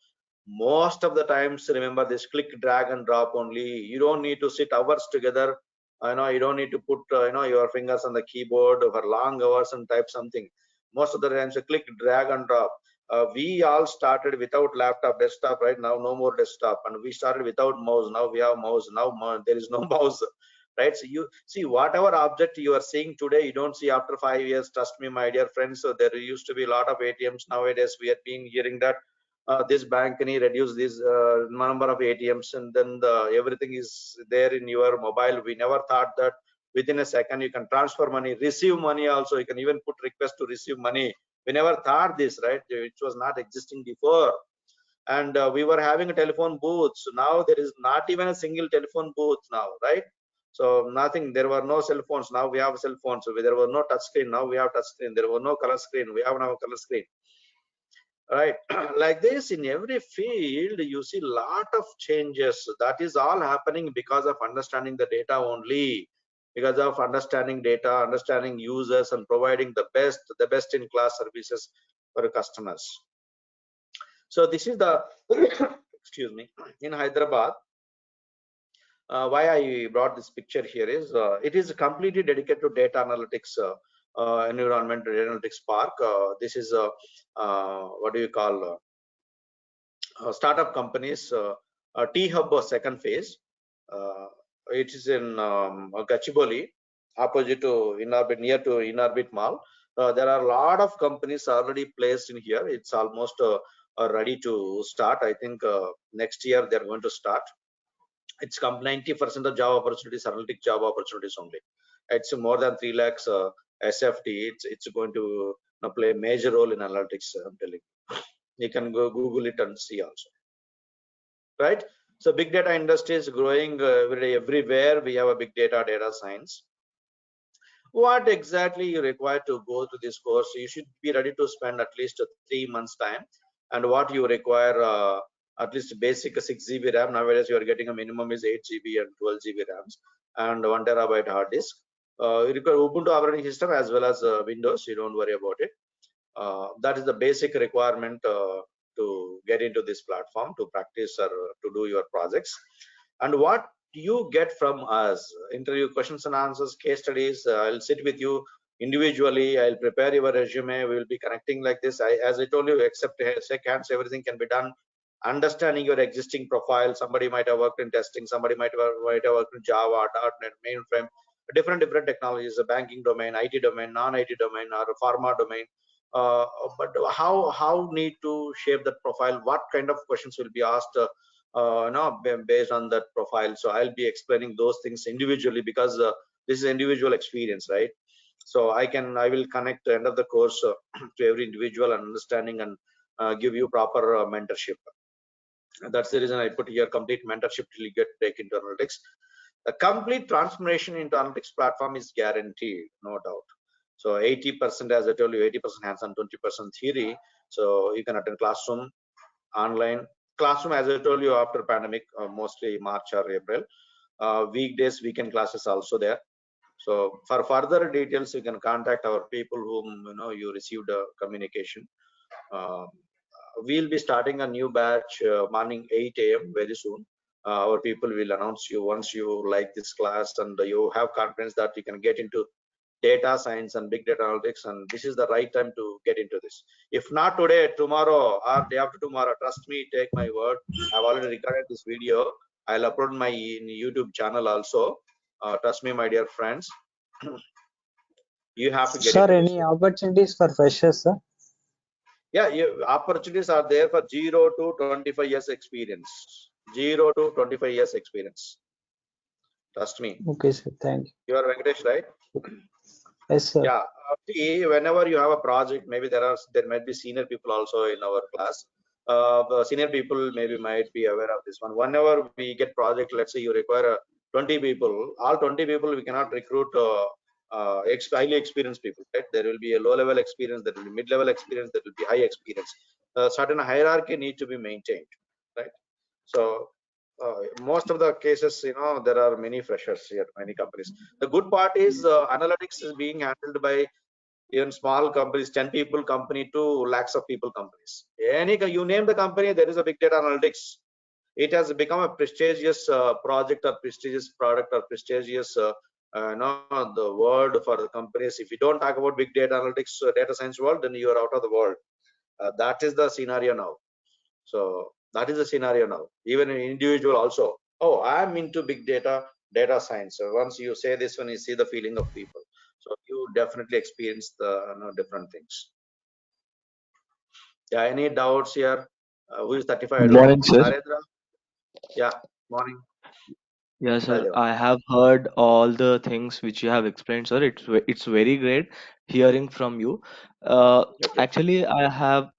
Most of the times, remember this: click, drag, and drop only. You don't need to sit hours together. You don't need to put your fingers on the keyboard for long hours and type something. Most of the times, you click, drag, and drop. We all started without laptop, desktop. Right now, no more desktop, and we started without mouse. Now we have mouse. Now there is no mouse, right? So you see, whatever object you are seeing today, you don't see after 5 years. Trust me, my dear friends. So there used to be a lot of ATMs. Nowadays, we are being hearing that this bank can reduce this number of ATMs, and then everything is there in your mobile. We never thought that within a second you can transfer money, receive money also. You can even put request to receive money. We never thought this, right? It was not existing before. And we were having a telephone booth. So now there is not even a single telephone booth now, right? So nothing. There were no cell phones. Now we have cell phones. So there was no touch screen. Now we have touch screen. There was no color screen. We have now color screen. Right. Like this, in every field you see lot of changes. That is all happening because of understanding the data only, because of understanding data, understanding users, and providing the best in class services for customers. So this is the excuse me, in Hyderabad. Why I brought this picture here is it is completely dedicated to data analytics environment, data analytics park. This is what do you call startup companies, T-Hub second phase. It is in Gachibowli, opposite to Inorbit, near to Inorbit Mall. There are a lot of companies already placed in here. It's almost ready to start. I think next year they're going to start. It's 90% of job opportunities, analytic job opportunities only. It's more than 3 lakhs SFT. It's going to play a major role in analytics. I'm telling you. You can go Google it and see also. Right? So big data industry is growing every day, everywhere. We have a big data science. What exactly you require to go to this course? You should be ready to spend at least 3 months time. And what you require, at least basic 6 GB RAM. Nowadays you are getting a minimum is 8 GB and 12 GB RAMs and 1 terabyte hard disk. You require Ubuntu operating system as well as Windows. You don't worry about it. That is the basic requirement to get into this platform, to practice or to do your projects. And what you get from us: interview questions and answers, case studies. I'll sit with you individually. I'll prepare your resume. We will be connecting like this. As I told you, except shake hands, everything can be done. Understanding your existing profile. Somebody might have worked in testing. Somebody might have worked in Java, .NET, mainframe, different technologies, a banking domain, IT domain, non-IT domain, or a pharma domain. But how need to shape that profile? What kind of questions will be asked? Based on that profile. So I'll be explaining those things individually, because this is individual experience, right? So I will connect the end of the course to every individual and understanding, and give you proper mentorship. And that's the reason I put here complete mentorship till you take into analytics. A complete transformation into analytics platform is guaranteed, no doubt. So 80%, as I told you, 80% hands-on, 20% theory. So you can attend classroom, online. Classroom, as I told you, after pandemic, mostly March or April. Weekdays, weekend classes also there. So for further details, you can contact our people whom you received a communication. We'll be starting a new batch morning 8 a.m. very soon. Our people will announce you once you like this class and you have confidence that you can get into data science and big data analytics, and this is the right time to get into this. If not today, tomorrow or day after tomorrow, trust me, take my word. I've already recorded this video. I'll upload my YouTube channel also. Trust me, my dear friends, you have to get Sir, into this. any opportunities for freshers, sir? Yeah, opportunities are there for 0 to 25 years experience. 0 to 25 years experience. Trust me. Okay, sir. Thank you. You are Venkatesh, right? Yes, sir. Yeah. See, whenever you have a project, maybe there might be senior people also in our class. Senior people maybe might be aware of this one. Whenever we get project, let's say you require 20 people, all 20 people we cannot recruit highly experienced people, right? There will be a low level experience, there will be mid level experience, there will be high experience. Certain hierarchy need to be maintained, right? So most of the cases, there are many freshers here, many companies. The good part is analytics is being handled by even small companies, 10 people company to lakhs of people companies. You name the company, there is a big data analytics. It has become a prestigious project or prestigious product or prestigious the word for the companies. If you don't talk about big data analytics, data science world, then you are out of the world. That is the scenario now. So that is the scenario now. Even an individual also, oh, I'm into big data science. So once you say this, when you see the feeling of people, so you definitely experience the different things. Yeah, any doubts here? Who is 35? I don't Morning, know. sir. Narendra? Yeah, morning. Yeah, sir. Rajava. I have heard all the things which you have explained, sir. It's very great hearing from you. Okay. Actually, I have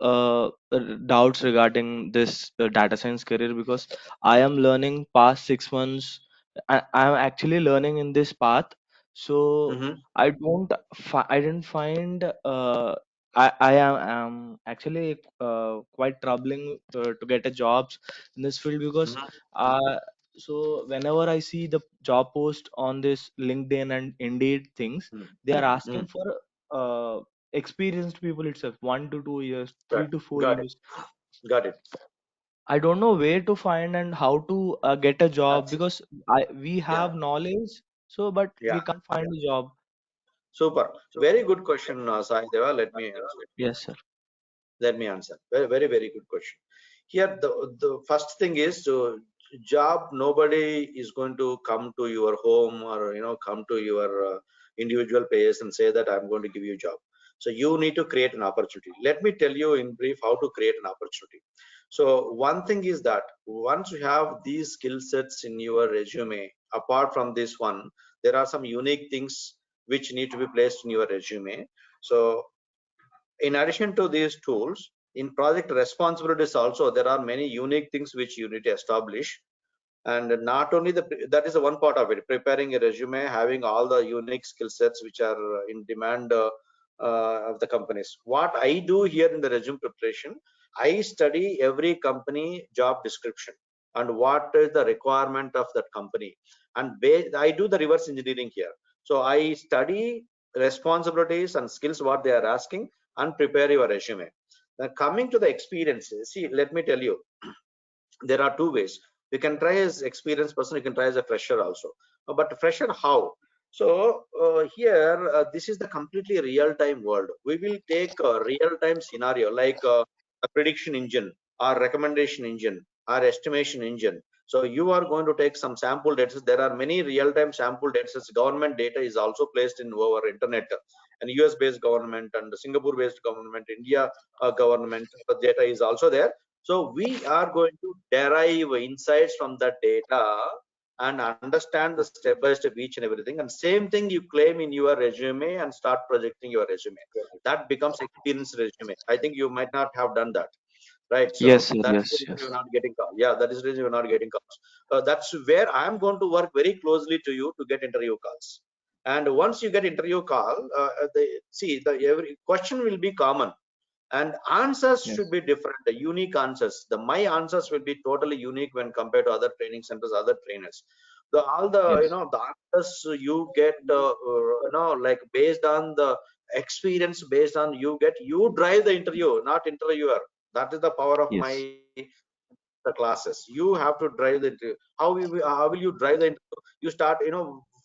doubts regarding this data science career because I am learning past 6 months. I am actually learning in this path, so Mm-hmm. I didn't find I am actually quite troubling to get a jobs in this field because Mm-hmm. uh, so whenever I see the job post on this LinkedIn and Indeed things, they are Mm-hmm. asking for experienced people itself, 1 to 2 years, Right. 3 to 4 Got it. years. Got it. I don't know where to find and how to get a job That's because we yeah. have knowledge, so but Yeah. we can't find a job. Super. Very good question, Sai Deva. Let me answer. Yes, sir. Let me answer. Very, very, very good question. Here, the first thing is to job. Nobody is going to come to your home or come to your individual place and say that I'm going to give you a job. So you need to create an opportunity. Let me tell you in brief how to create an opportunity. So one thing is that once you have these skill sets in your resume, apart from this one, there are some unique things which need to be placed in your resume. So in addition to these tools, in project responsibilities also, there are many unique things which you need to establish. And not only that is the one part of it, preparing a resume, having all the unique skill sets which are in demand of the companies. What I do here in the resume preparation, I study every company job description and what is the requirement of that company, and I do the reverse engineering here. So I study responsibilities and skills what they are asking and prepare your resume. Now coming to the experiences, see, let me tell you, there are two ways. You can try as experienced person, you can try as a fresher also. But fresher how? So here this is the completely real-time world. We will take a real-time scenario like a prediction engine or recommendation engine or estimation engine. So you are going to take some sample data. There are many real-time sample data. Government data is also placed in our internet, and US-based government and Singapore-based government, India government data is also there. So we are going to derive insights from that data and understand the step by step each and everything. And same thing you claim in your resume and start projecting your resume. That becomes experience resume. I think you might not have done that, right? So Yes, sir. that's the Yes, reason yes. you're not getting calls. Yeah, that is the reason you're not getting calls. That's where I'm going to work very closely to you to get interview calls. And once you get interview call, every question will be common and answers Yes. should be different, the unique answers. My answers will be totally unique when compared to other training centers, other trainers. All the Yes. the answers you get like based on the experience, based on you drive the interview, not interviewer. That is the power of Yes. the classes. You have to drive the interview. How will you drive the interview? You start,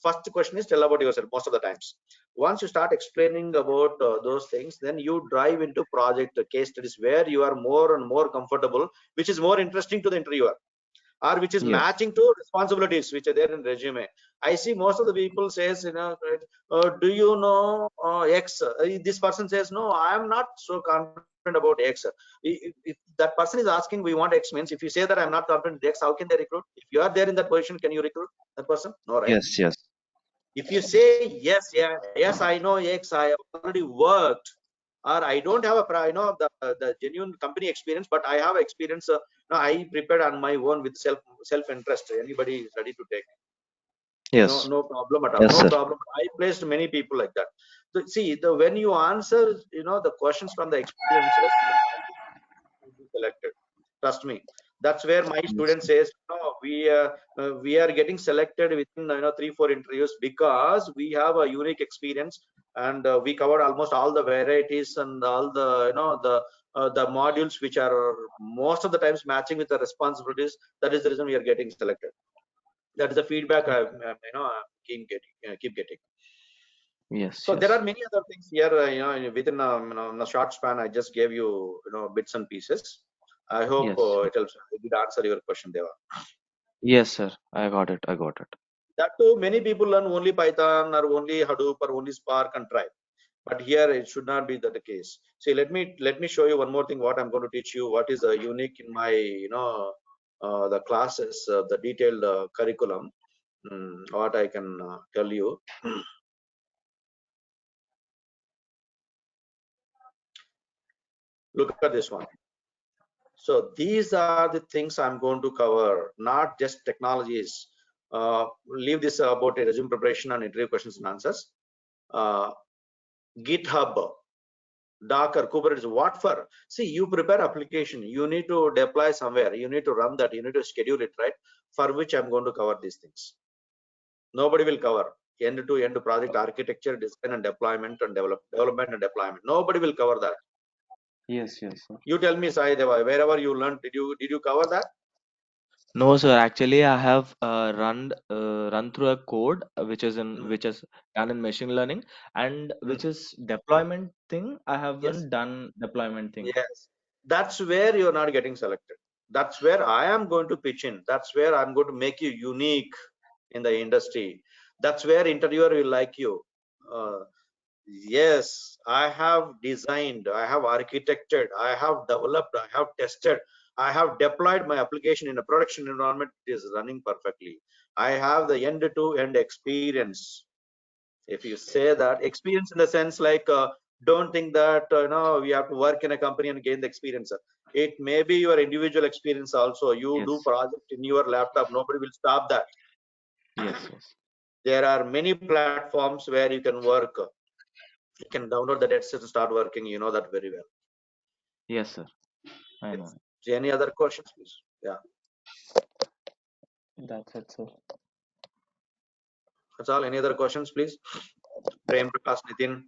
first question is tell about yourself most of the times. Once you start explaining about those things, then you drive into project case studies where you are more and more comfortable, which is more interesting to the interviewer, or which is Yes. matching to responsibilities which are there in resume. I see most of the people says, do you know X? This person says, no, I am not so confident about X. If that person is asking, we want X, means if you say that I'm not confident in X, how can they recruit? If you are there in that position, can you recruit that person? No, right? Yes. Yes. If you say yes, yes, I know X, I have already worked, or I don't have the genuine company experience, but I have experience. No, I prepared on my own with self interest. Anybody is ready to take? Yes. No problem at all. Yes, No sir. problem. I placed many people like that. So see, when you answer, the questions from the experiences, will be selected. Trust me. That's where my Yes. student says, no, we are getting selected within 3-4 interviews because we have a unique experience, and we covered almost all the varieties and all the the modules which are most of the times matching with the responsibilities. That is the reason we are getting selected. That is the feedback keep getting. Yes. So there are Yes. many other things here, within in a short span. I just gave you, bits and pieces. I hope Yes. it helps. It did answer your question, Deva. Yes, sir. I got it. I got it. That too, many people learn only Python or only Hadoop or only Spark and try. But here it should not be the case. See, let me show you one more thing. What I'm going to teach you. What is unique in my the classes, the detailed curriculum. What I can tell you. Look at this one. So these are the things I'm going to cover, not just technologies. Leave this about a resume preparation and interview questions and answers. GitHub, Docker, Kubernetes, what for? See, you prepare application, you need to deploy somewhere, you need to run that, you need to schedule it, right? For which I'm going to cover these things. Nobody will cover end-to-end project architecture, design and deployment and development and deployment. Nobody will cover that. Yes. Yes, sir. You tell me, Sai Deva, wherever you learned, did you cover that? No, sir. Actually, I have run through a code Hmm. which is done in machine learning, and Hmm. which is deployment thing. I Yes. haven't done deployment thing. Yes, that's where you're not getting selected. That's where I am going to pitch in. That's where I'm going to make you unique in the industry. That's where interviewer will like you. Uh, Yes, I have designed, I have architected, I have developed, I have tested, I have deployed my application in a production environment. It is running perfectly. I have the end-to-end experience. If you say that experience in the sense like, don't think that we have to work in a company and gain the experience. It may be your individual experience also. You Yes. do project in your laptop. Nobody will stop that. Yes. Yes. There are many platforms where you can work. You can download the test and start working. You know that very well. Yes, sir. I know. Yes. Any other questions, please? Yeah, That's it, sir. that's all. Any other questions, please? Prem Prakash, Nitin,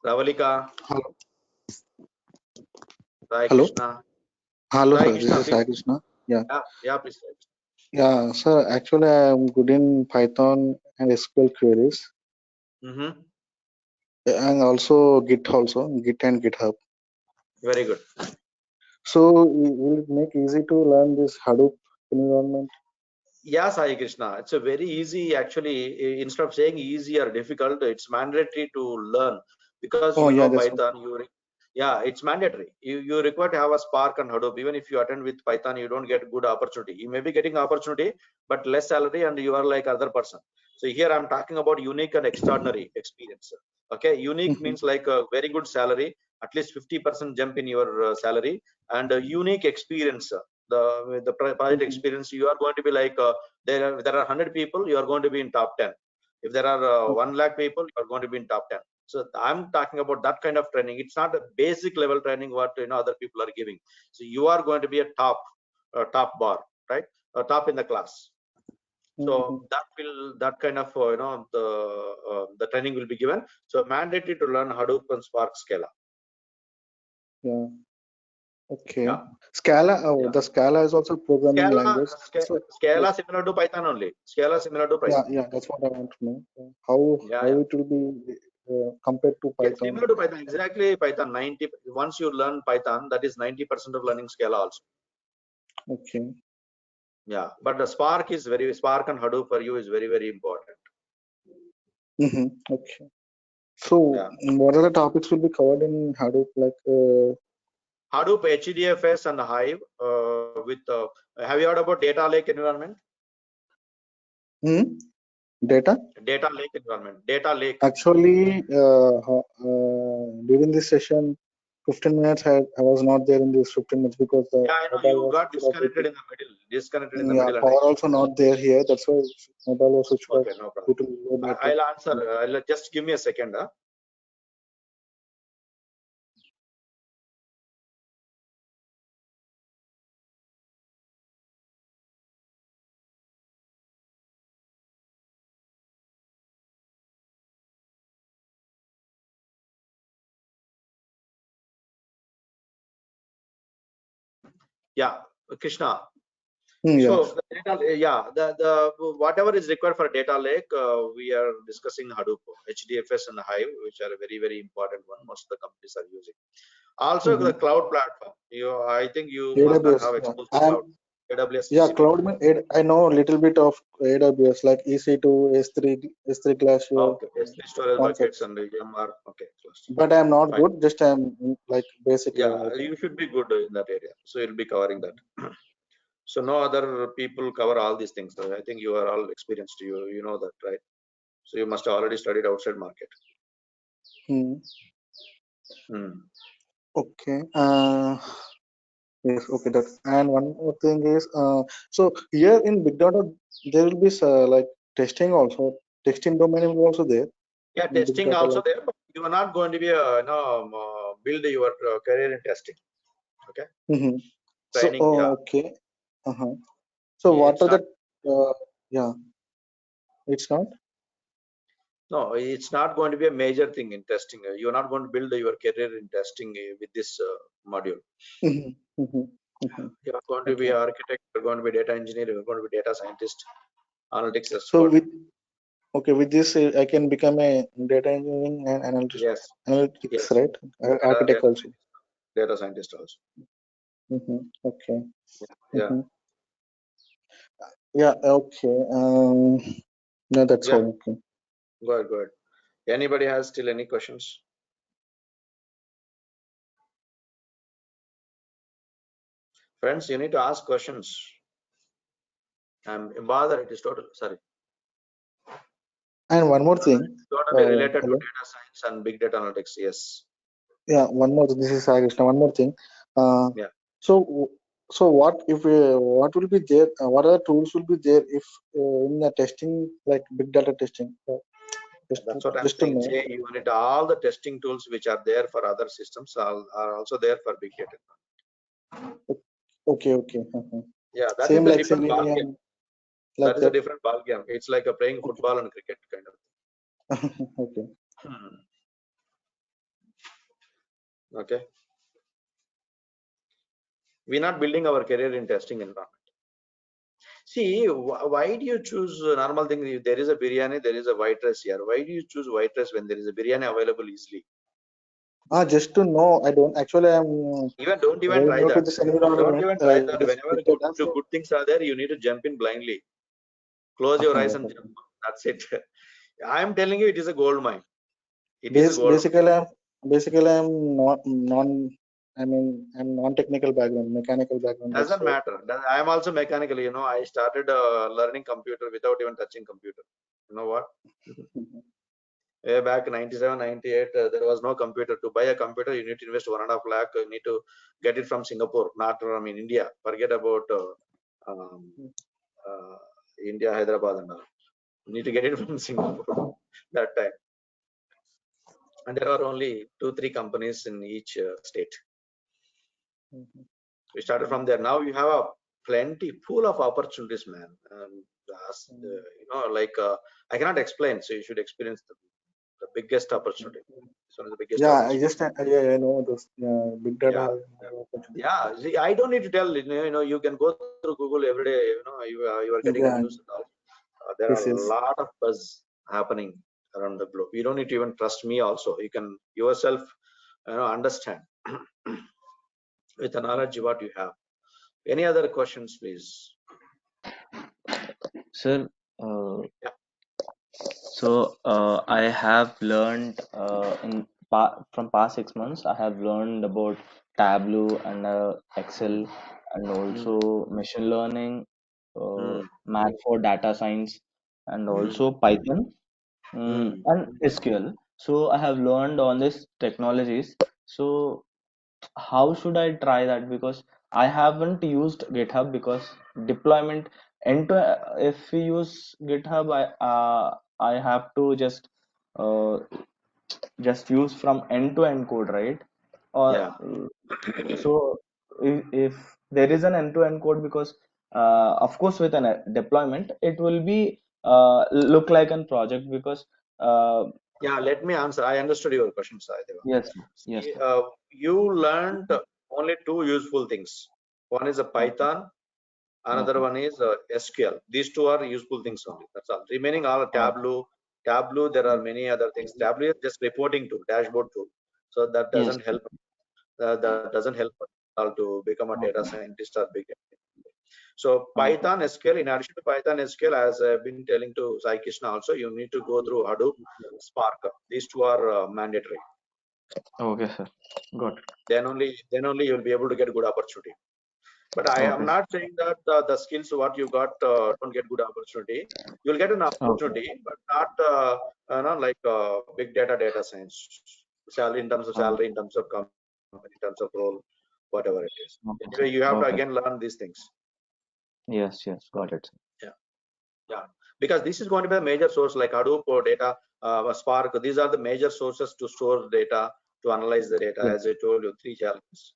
Ravalika, Hello, Sai hello, Krishna. hello, Sai sir. This Krishna, is please. Sai Krishna. Yeah, Yeah, please. yeah, sir. Actually, I'm good in Python and SQL queries, Mm-hmm. and also Git, Git and GitHub. Very good. So, will it make easy to learn this Hadoop environment? Yeah, Sai Krishna. It's a very easy, actually. Instead of saying easy or difficult, it's mandatory to learn because Oh, you yeah, know that's what. Python. Yeah, it's mandatory. You require to have a Spark and Hadoop. Even if you attend with Python, you don't get good opportunity. You may be getting opportunity, but less salary, and you are like other person. So here I'm talking about unique and extraordinary experience. Okay, unique Mhm, means like a very good salary, at least 50% jump in your salary, and a unique experience. The project mhm, experience, you are going to be like, there are 100 people, you are going to be in top 10. If there are 1 lakh people, you are going to be in top 10. So I'm talking about that kind of training. It's not a basic level training what other people are giving. So you are going to be a top bar, right? Top in the class. So mhm. that kind of the training will be given. So mandatory to learn Hadoop and Spark Scala. Yeah. Okay. Yeah, Scala. Oh, yeah. the Scala is also programming language. So, Scala similar to Python only. Scala similar to yeah, Python. yeah, that's what I want to know. How Yeah, how yeah. it will be compared to Yes, Python? similar to Python. Exactly Python. 90. Once you learn Python, that is 90% of learning Scala also. Okay. Yeah, but the Spark and Hadoop for you is very, very important. Mm-hmm. Okay. So, Yeah. what are the topics will be covered in Hadoop? Like, Hadoop, HDFS, and Hive. Have you heard about data lake environment? data? Data lake environment. Data lake. Actually, during this session, 15 minutes I was not there in this 15 minutes because the Yeah, I know mobile you was got switched off. disconnected in the middle. Disconnected in the Yeah, middle, and I power came. also not there here. That's why mobile was switched off Okay, no due problem. to low battery. I'll answer. I'll just give me a second. Yeah, Krishna. Yeah. So the whatever is required for data lake, we are discussing Hadoop, HDFS, and Hive, which are a very, very important one. Most of the companies are using. Also, the cloud platform. I think you must not AWS. have Yeah. exposed to cloud. AWS, Yeah, GCP. cloud. I know a little bit of AWS, like EC2, S3 Glacier Okay, S3 storage buckets concepts. and EMR. Okay, cluster. But I'm not Fine. good. Just I'm like basic Yeah, level. you should be good in that area. So you'll be covering that. So no other people cover all these things. I think you are all experienced. You know that, right? So you must have already studied outside market. Hmm. Hmm. Okay. Yes. Okay. That. And one more thing is, so here in Big Data, there will be like testing also. Testing domain will also there Yeah, in Big testing Data. also Like, there, but you are not going to be build your career in testing. Okay, so, training. Yeah, okay. Uh-huh. So what it's are not. the? Yeah, it's not. No, it's not going to be a major thing in testing. You're not going to build your career in testing with this module. Mm-hmm. Mm-hmm. Mm-hmm. You're going to be Okay. an architect. You're going to be data engineer. You're going to be data scientist, analytics So expert. with this, I can become a data engineering and Yes, analytics, yes. right? Architect also. Data scientist also. Okay. Yeah, Mm-hmm. Yeah. Okay. No, that's yeah. all. Okay. Go ahead, go ahead. Anybody has still any questions? Friends, you need to ask questions. I'm bothered. It is total. Sorry. And one more thing. Totally related to Hello? data science and big data analytics. Yes. Yeah, one more. This is Sai Krishna. One more thing. Yeah. So what if what will be there? What other tools will be there if in the testing, like big data testing? That's what I'm Just to saying. know. Jay, you need all the testing tools which are there for other systems are also there for big data. Okay. Yeah, that Same is a like different ball game. Selenium. Like That is a different ball game. It's like playing football and cricket kind of. Okay. Okay. We're not building our career in testing environment. See, why do you choose normal thing? If there is a biryani, there is a white rice here. Why do you choose white rice when there is a biryani available easily? Just to know, I don't actually. I'm Don't even very try new to that. this Don't environment. even try that. This Whenever big data, so good things are there, you need to jump in blindly. Close your eyes and jump. That's it. I am telling you, it is a gold mine. It is a gold mine. basically I'm not non. I mean, I'm non-technical background, mechanical background. Doesn't matter. I am also mechanical. You know, I started learning computer without even touching computer. You know what? Way back 97, 98, there was no computer. To buy a computer, you need to invest 1.5 lakh. You need to get it from Singapore, not from India. Forget about um, India, Hyderabad, and all. You need to get it from Singapore that time. And there are only 2-3 companies in each state. We started from there. Now you have a plenty pool of opportunities, man. You know, like I cannot explain, so you should experience the biggest opportunity. It's one of the biggest. Yeah, opportunities. I know those big data. Yeah, see, I don't need to tell. You know, you can go through Google every day. You know, you are getting Yeah. news and all. There are a lot of buzz happening around the globe. You don't need to even trust me. Also, you can yourself, you know, understand with the knowledge what you have. Any other questions, please? Sir, so I have learned from past 6 months. I have learned about Tableau and Excel, and also machine learning, math for data science, and also Python and SQL. So I have learned on these technologies. So how should I try that? Because I haven't used GitHub, because deployment end to if we use GitHub, I have to uh, just use from end to end code, right? Or Yeah. so if there is an end to end code, because of course with a deployment it will be look like a project, because Yeah, let me answer. I understood your question, Saideva. yes, yes, See, sir. you learned only 2 useful things. One is a Python, another one is SQL. These 2 are useful things only. That's all. Remaining all Tableau. Tableau, there are many other things. Tableau is just reporting tool, dashboard tool. So that Yes. doesn't help. That doesn't help at all to become a data scientist or big. So Python, SQL, in addition to Python, SQL, as I've been telling to Sai Krishna also, you need to go through Hadoop, Spark. These 2 are mandatory. Okay, sir. Got it. Then only you'll be able to get good opportunity. But I am not saying that the skills what you got don't get good opportunity. You'll get an opportunity, but not like big data science. Salary, in terms of salary, in terms of company, in terms of role, whatever it is. Anyway, you have to again learn these things. Yes, got it. Yeah, because this is going to be a major source like Hadoop or data, Spark. These are the major sources to store data, to analyze the data. As I told you, 3 challenges.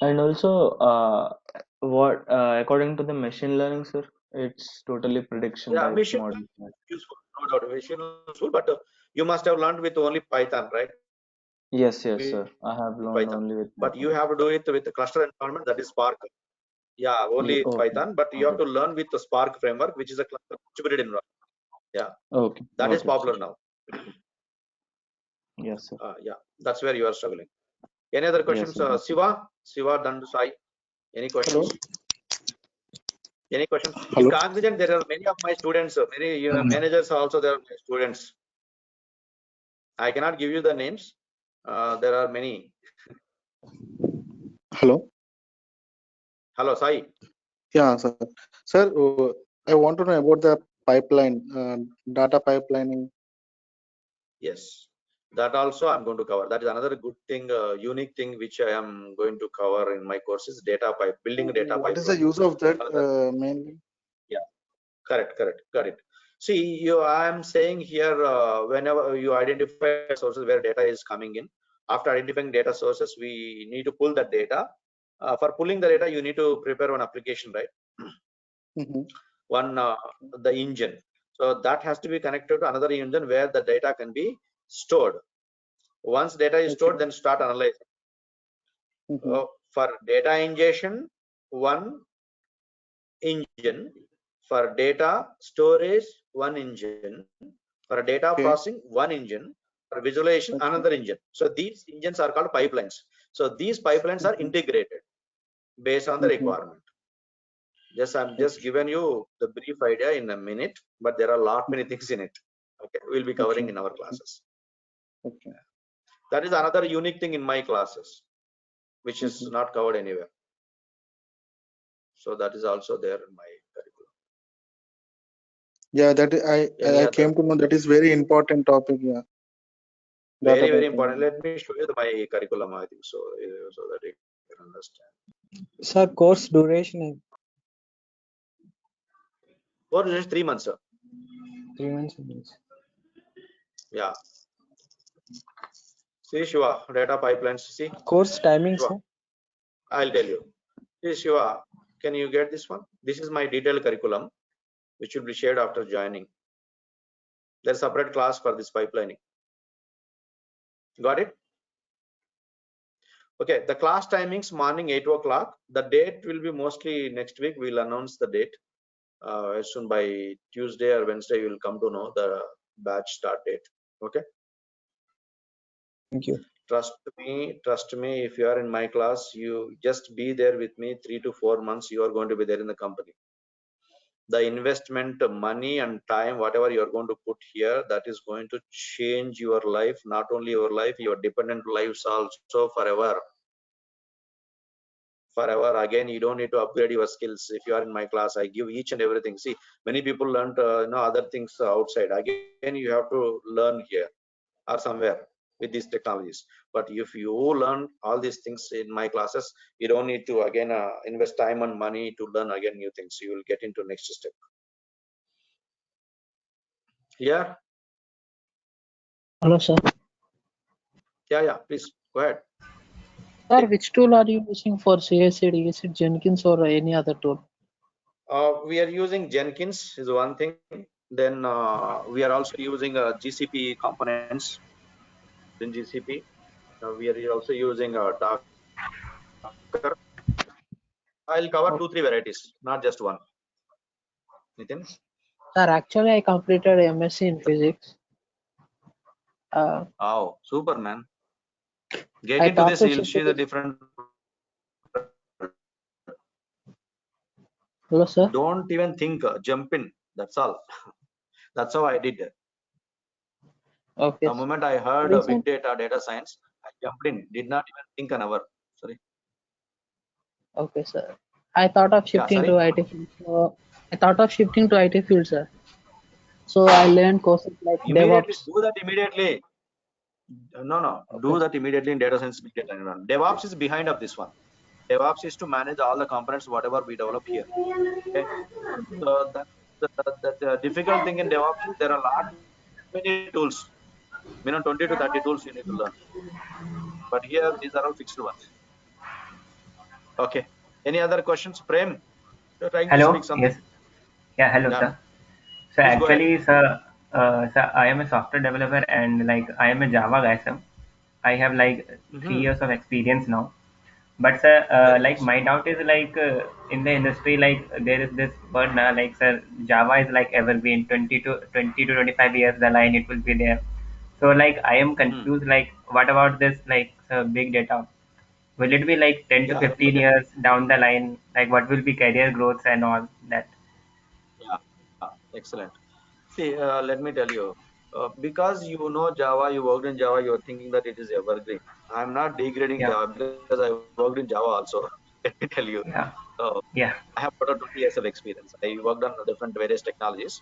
And also, what according to the machine learning, sir, it's totally prediction Yeah, type machine model. learning is useful, no doubt. Machine learning is useful, but you must have learned with only Python, right? Yes, sir. I have learned Python, only with but Python. you have to do it with the cluster environment, that is Spark. Yeah, only Python, but you have to learn with the Spark framework, which is a cluster distributed environment. Yeah, Okay, that is popular sir. now. Yes, sir. Yeah, that's where you are struggling. Any other questions? Yes, Siva, Dandu Sai, any questions? Any questions? Hello? In Cognizant, there are many of my students, many managers also, there are my students. I cannot give you the names. There are many. Hello. Hello, Sai. Yeah, sir. Sir, I want to know about the pipeline, data pipelining. Yes, that also I'm going to cover. That is another good thing, unique thing which I am going to cover in my courses: data pipe, building data What is the pipeline. use of that mainly? Yeah, correct, got it. See, I am saying here, whenever you identify sources where data is coming in, after identifying data sources, we need to pull that data. For pulling the data, you need to prepare one application, right? One the engine. So that has to be connected to another engine where the data can be stored. Once data is stored, then start analyzing. For data ingestion, one engine. For data storage, one engine. For data processing, one engine. For visualization, another engine. So these engines are called pipelines. So these pipelines are integrated based on the requirement. I'm just giving you the brief idea in a minute, but there are a lot many things in it. Okay, we'll be covering in our classes. Okay. That is another unique thing in my classes, which is not covered anywhere. So that is also there in my curriculum. Yeah, I came to know that is very important topic. Yeah. Very important. Let me show you my curriculum. I think so, so that you can understand. Sir, course duration Course is 3 months, sir. 3 months. Means. Yeah. See, Shiva, data pipelines. See. Course timing, Shiva, sir. I'll tell you. See, Shiva, can you get this one? This is my detailed curriculum, which will be shared after joining. There's a separate class for this pipelining. Got it? Okay, the class timings morning 8 o'clock. The date will be mostly next week. We'll announce the date. As soon by Tuesday or Wednesday, you will come to know the batch start date. Okay. Thank you. Trust me. If you are in my class, you just be there with me 3 to 4 months. You are going to be there in the company. The investment, money and time, whatever you are going to put here, that is going to change your life. Not only your life, your dependent lives also forever. Again, you don't need to upgrade your skills. If you are in my class, I give each and everything. See, many people learned other things outside. Again, you have to learn here or somewhere with these technologies. But if you learn all these things in my classes, you don't need to again invest time and money to learn again new things. You will get into next step. Yeah. Hello, sir. Yeah, please go ahead. Sir, which tool are you using for CI/CD? Is it Jenkins or any other tool? We are using Jenkins is one thing. Then we are also using GCP components in GCP. We are also using Docker. I'll cover 2-3 varieties, not just one. Nitin? Sir, actually, I completed MSc in physics. Oh, super, man. Get into this, you'll see the different. Hello, sir. Don't even think, jump in. That's all. That's how I did it. Okay. The moment I heard big data science, I jumped in. Did not even think an hour. Sorry. Okay, sir. I thought of shifting to IT field. So I thought of shifting to IT field, sir. So I learned courses like DevOps. Do that immediately. No. Okay. Do that immediately in data science, big data environment. DevOps is behind of this one. DevOps is to manage all the components, whatever we develop here. Okay. So the difficult thing in DevOps is there are a lot many tools. Minimum 20 to 30 tools you need to learn. But here these are all fixed ones. Okay. Any other questions, Prem? You're trying to speak something. Yes. Yeah, hello, sir. So Please actually, sir, I am a software developer and like I am a Java guy, sir. I have like 3 years of experience now. But sir, like my doubt is like in the industry, like there is this word now, like sir, Java is like evergreen, 20 to 25 years the line it will be there. So like I am confused, like what about this like big data? Will it be like 10 to 15 years down the line? Like what will be career growth and all that? Yeah, excellent. See, let me tell you. Because you know Java, you worked in Java, you're thinking that it is evergreen. I'm not degrading Yeah. Java because I worked in Java also. Let me tell you. Yeah. So Yeah. I have about 20 years of experience. I worked on different various technologies.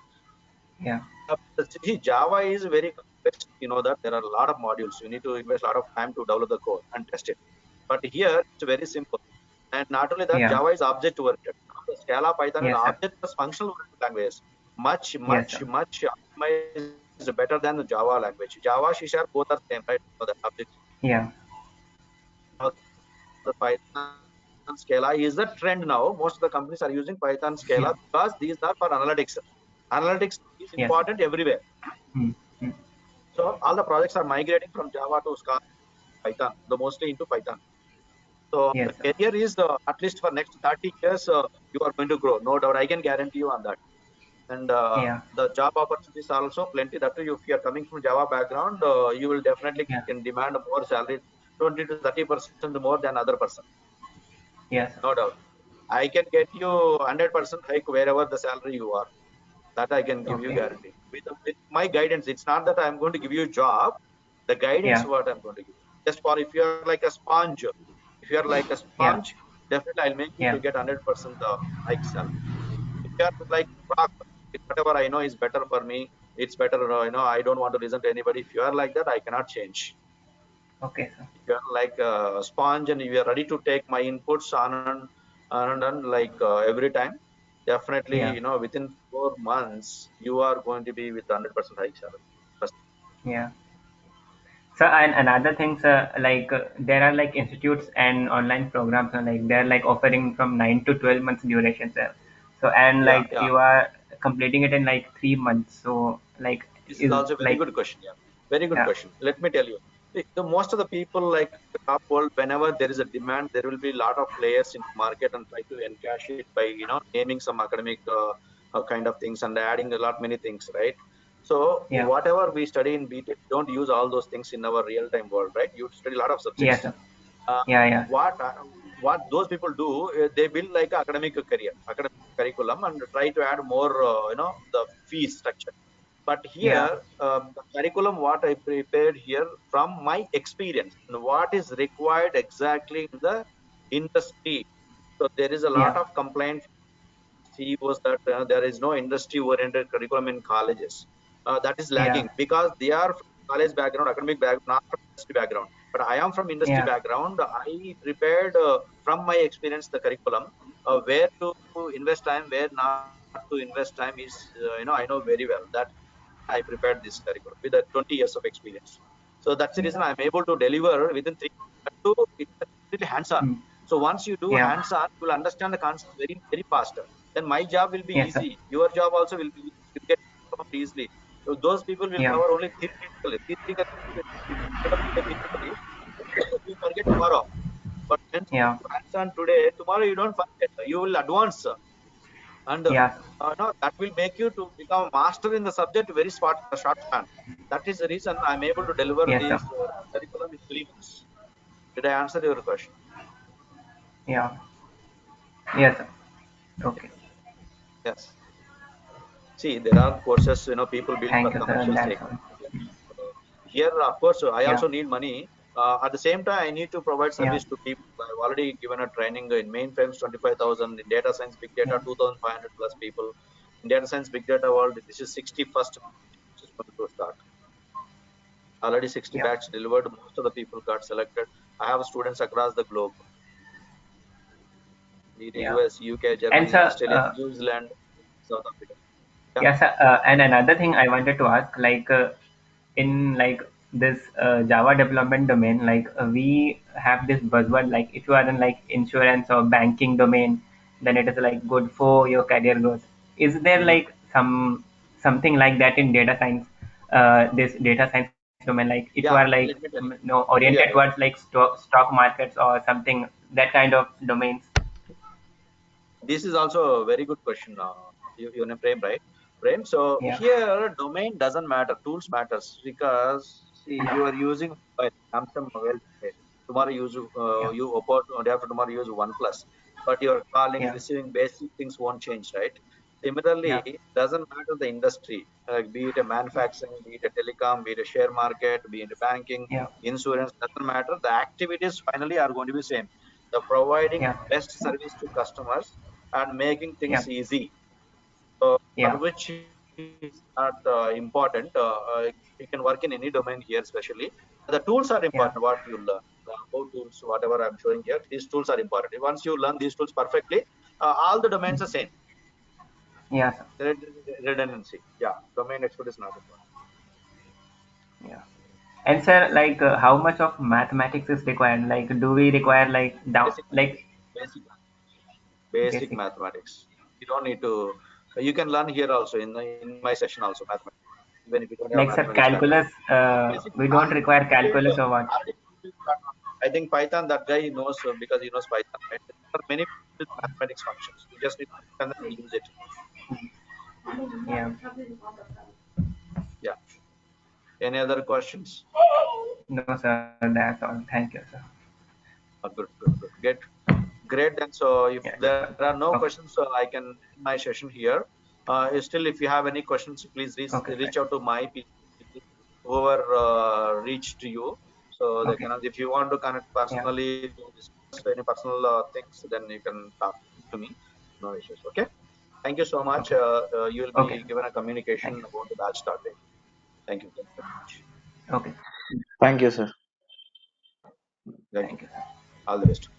Yeah. See, Java is very complex. You know that there are a lot of modules. You need to invest a lot of time to develop the code and test it. But here it's very simple. And not only that, Yeah. Java is object oriented. Scala, Python is Yes, sir. object plus functional oriented language. Much, Yes, much, sir. much optimized better than the Java language. Java, C Sharp, both are same, right? So the object, Yeah. the Python Scala is the trend now. Most of the companies are using Python Yeah. Scala because these are for analytics. Analytics is Yes, sir. important everywhere. Hmm. Hmm. So all the projects are migrating from Java to Scala, Python, the mostly into Python. So the Yes, sir. career is at least for next 30 years, you are going to grow. No doubt, I can guarantee you on that. And Yeah. the job opportunities are also plenty. That too, if you are coming from Java background, you will definitely Yeah. can demand more salary, 20 to 30% more than other person. Yes, sir. No doubt. I can get you 100% hike wherever the salary you are. That I can give you Okay. guarantee. With my guidance, it's not that I'm going to give you a job. The guidance Yeah. what I'm going to give. Just for if you are like a sponge, if you are like a Yeah. sponge, definitely I'll make you Yeah. to get 100% hike salary. If you are like rock, whatever I know is better for me, it's better. I don't want to listen to anybody. If you are like that, I cannot change. Okay, sir. If you are like a sponge and you are ready to take my inputs on like every time, definitely Yeah. within 4 months you are going to be with 100% hike salary. Trust Yeah. So and another thing, sir, like there are like institutes and online programs, and like they're like offering from 9 to 12 months duration, sir. So and me. Yeah, like yeah. you are completing it in like 3 months. So like This is is also a very like good question. Yeah, very good yeah. question. Let me tell you, the most of the people like the top world, whenever there is a demand, there will be a lot of players in the market and try to encash it by naming some academic kind of things and adding a lot many things, right? So Yeah. whatever we study in BTech, don't use all those things in our real time world, right? You study a lot of Yes, subjects. sir. Uh, Yeah. Yeah. what those people do, they build like academic career, academic curriculum, and try to add more, the fee structure. But Yeah. here, the curriculum what I prepared here from my experience and what is required exactly in the industry. So there is a lot Yeah. of complaints CEOs that there is no industry oriented curriculum in colleges. That is Yeah. lagging because they are from college background, academic background, not from industry background. But I am from industry Yeah. background. I prepared from my experience the curriculum, where to invest time, where not to invest time is, I know very well that I prepared this curriculum with 20 years of experience. So that's the reason Yeah. I'm able to deliver within 3 months. So it's completely hands-on. Hmm. So once you do Yeah. hands-on, you will understand the concept very, very faster. Then my job will be Yes, sir. easy. Your job also will be easy. You get performed easily. So those people will Yeah. cover only theoretically. Theoretically, you forget tomorrow. But when Yeah. you hands-on today, tomorrow you don't forget. You will advance. And Yeah. no, that will make you to become a master in the subject very short span. That is the reason I'm able to deliver Yes, sir. this curriculum in 3 months. Did I answer your question? Yeah. Yes, sir. Okay. Yes. See, there are courses, people build for Thank you, sir. commercial That's sake. all. Here, of course, I Yeah. also need money. At the same time, I need to provide Yeah. service to people. I've already given a training in mainframes, 25,000, in data science, big data, Yeah. 2,500 plus people. In data science, big data world, this is 61st which is going to start. Already 60 Yeah. batch delivered. Most of the people got selected. I have students across the globe, in the Yeah. US, UK, And Germany, sir, Australia, New Zealand, South Africa. Yeah, yes, sir. And another thing I wanted to ask, like in like this Java development domain, like we have this buzzword, like if you are in like insurance or banking domain, then it is like good for your career growth. Is there Mhm. like something like that in data science, this data science domain? Like if you Yeah. are like Let me tell you. oriented Yeah, towards like stock markets or something that kind of domains. this is also a very good question. Your name Prem, right? Prem. So Yeah. here domain doesn't matter. Tools matters because see Yeah. you are using Samsung mobile today. Tomorrow use Yeah. you Oppo. Day after tomorrow use OnePlus. But your calling, Yeah. receiving basic things won't change, right? Similarly, Yeah. doesn't matter the industry, be it a manufacturing, be it a telecom, be it a share market, be it a banking, Yeah. insurance, doesn't matter. The activities finally are going to be same. The providing Yeah. best service to customers and making Yeah. things easy. So Yeah. for which is not important. You can work in any domain here, especially. The tools are Yeah. important. What you learn, the how tools, whatever I'm showing here, these tools are important. Once you learn these tools perfectly, all the domains are same. Yeah, sir. Redundancy. Yeah, domain expert is not important. Yeah. And sir, like, how much of mathematics is required? Like, do we require like down, Basic, like basic, basic basic, mathematics. You don't need to. You can learn here also in my session also mathematics. Even if you don't have like sir, mathematics background. calculus? Basic. We don't require calculus or what? I think Python, that guy knows because he knows Python. Right? There are many mathematics functions. You just need to understand and use it. Yeah. Yeah. Any other questions? No, sir. That's all. Thank you, sir. Good, good, good. Great. Then, so if Yeah. there are no Okay. questions, I can end my session here. Still, if you have any questions, please Okay, reach sir. out to my people, whoever reached you. So they Okay. can, if you want to connect Yeah. personally to discuss any personal things, then you can talk to me. No issues. Okay. Thank you so much. Okay. You will Okay. be given a communication Thank you. about the batch start date. Thank you very much. Okay. Thank you, sir. Thank you. Thank you, sir. All the best.